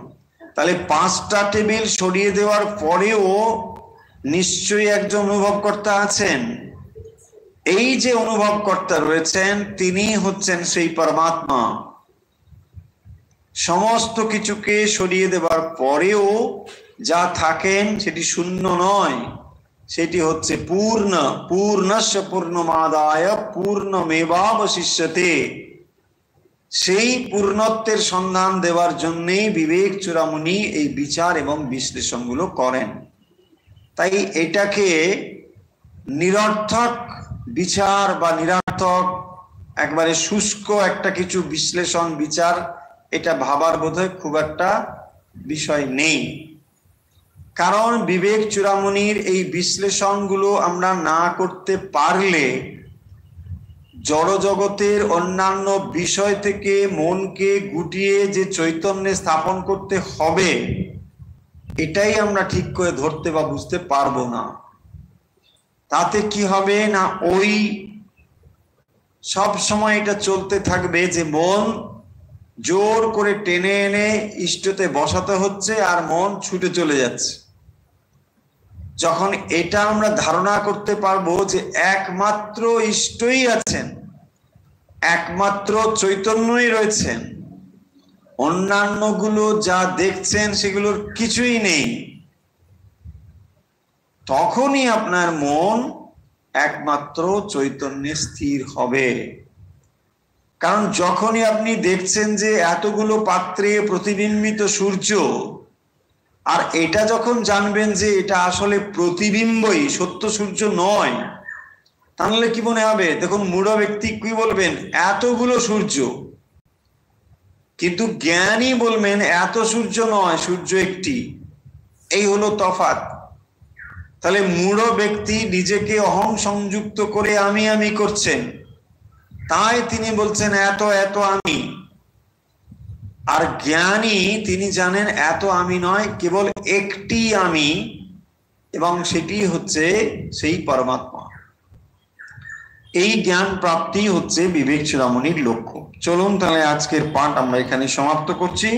তাহলে 5টা টেবিল সরিয়ে দেওয়ার পরেও নিশ্চয়ই একজন অনুভবকর্তা আছেন। এই যে অনুভবকর্তা রয়েছেন, তিনি হচ্ছেন সেই পরমাত্মা। সমস্ত কিছুকে সরিয়ে দেওয়ার পরেও যা থাকেন সেটি শূন্য নয়, সেটি হচ্ছে পূর্ণ। পূর্ণস্য পূর্ণমাদায় পূর্ণমেবাবশিষ্যতে। সেই পূর্ণত্বের সন্ধান দেওয়ার জন্যই বিবেক চূড়ামণি এই বিচার এবং বিশ্লেষণগুলো করেন। তাই এটাকে নিরর্থক বিচার বা নিরর্থক একবারে শুষ্ক একটা কিছু বিশ্লেষণ বিচার, এটা ভাবার বোধহয় খুব একটা বিষয় নেই। কারণ বিবেক চূড়ামণির এই বিশ্লেষণগুলো আমরা না করতে পারলে জড়জগতের অন্যান্য বিষয় থেকে মনকে গুটিয়ে যে চৈতন্যে স্থাপন করতে হবে, এটাই আমরা ঠিক করে ধরতে বা বুঝতে পারবো না। তাতে কি হবে না, ওই সব সময় এটা চলতে থাকবে যে মন জোর করে টেনে এনে ইষ্টতে বসাতে হচ্ছে আর মন ছুটে চলে যাচ্ছে। যখন এটা আমরা ধারণা করতে পারবো যে একমাত্র ইষ্টই আছেন, একমাত্র চৈতন্যই রয়েছেন, অন্যান্যগুলো যা দেখছেন সেগুলোর কিছুই নেই, তখনই আপনার মন একমাত্র চৈতন্যে স্থির হবে। কারণ যখনই আপনি দেখছেন যে এতগুলো পাত্রে প্রতিবিম্বিত সূর্য, আর এটা যখন জানবেন যে এটা আসলে প্রতিবিম্বই, সত্য সূর্য নয়, তাহলে কি মনে হবে? দেখুন, মূঢ় ব্যক্তি কি বলবেন? এতগুলো সূর্য। কিন্তু জ্ঞানী বলবেন এত সূর্য নয়, সূর্য একটি। এই হলো তফাৎ। তাহলে মূঢ় ব্যক্তি নিজেকে অহং সংযুক্ত করে আমি আমি করছেন, তাই তিনি বলছেন এত এত আমি। আর জ্ঞানী তিনি জানেন এত আমি নয়, কেবল একটি আমি, এবং সেটি হচ্ছে সেই পরমাত্মা। এই জ্ঞান প্রাপ্তি হচ্ছে বিবেক চূড়ামণির লক্ষ্য। চলুন তাহলে আজকের পাঠ আমরা এখানে সমাপ্ত করছি।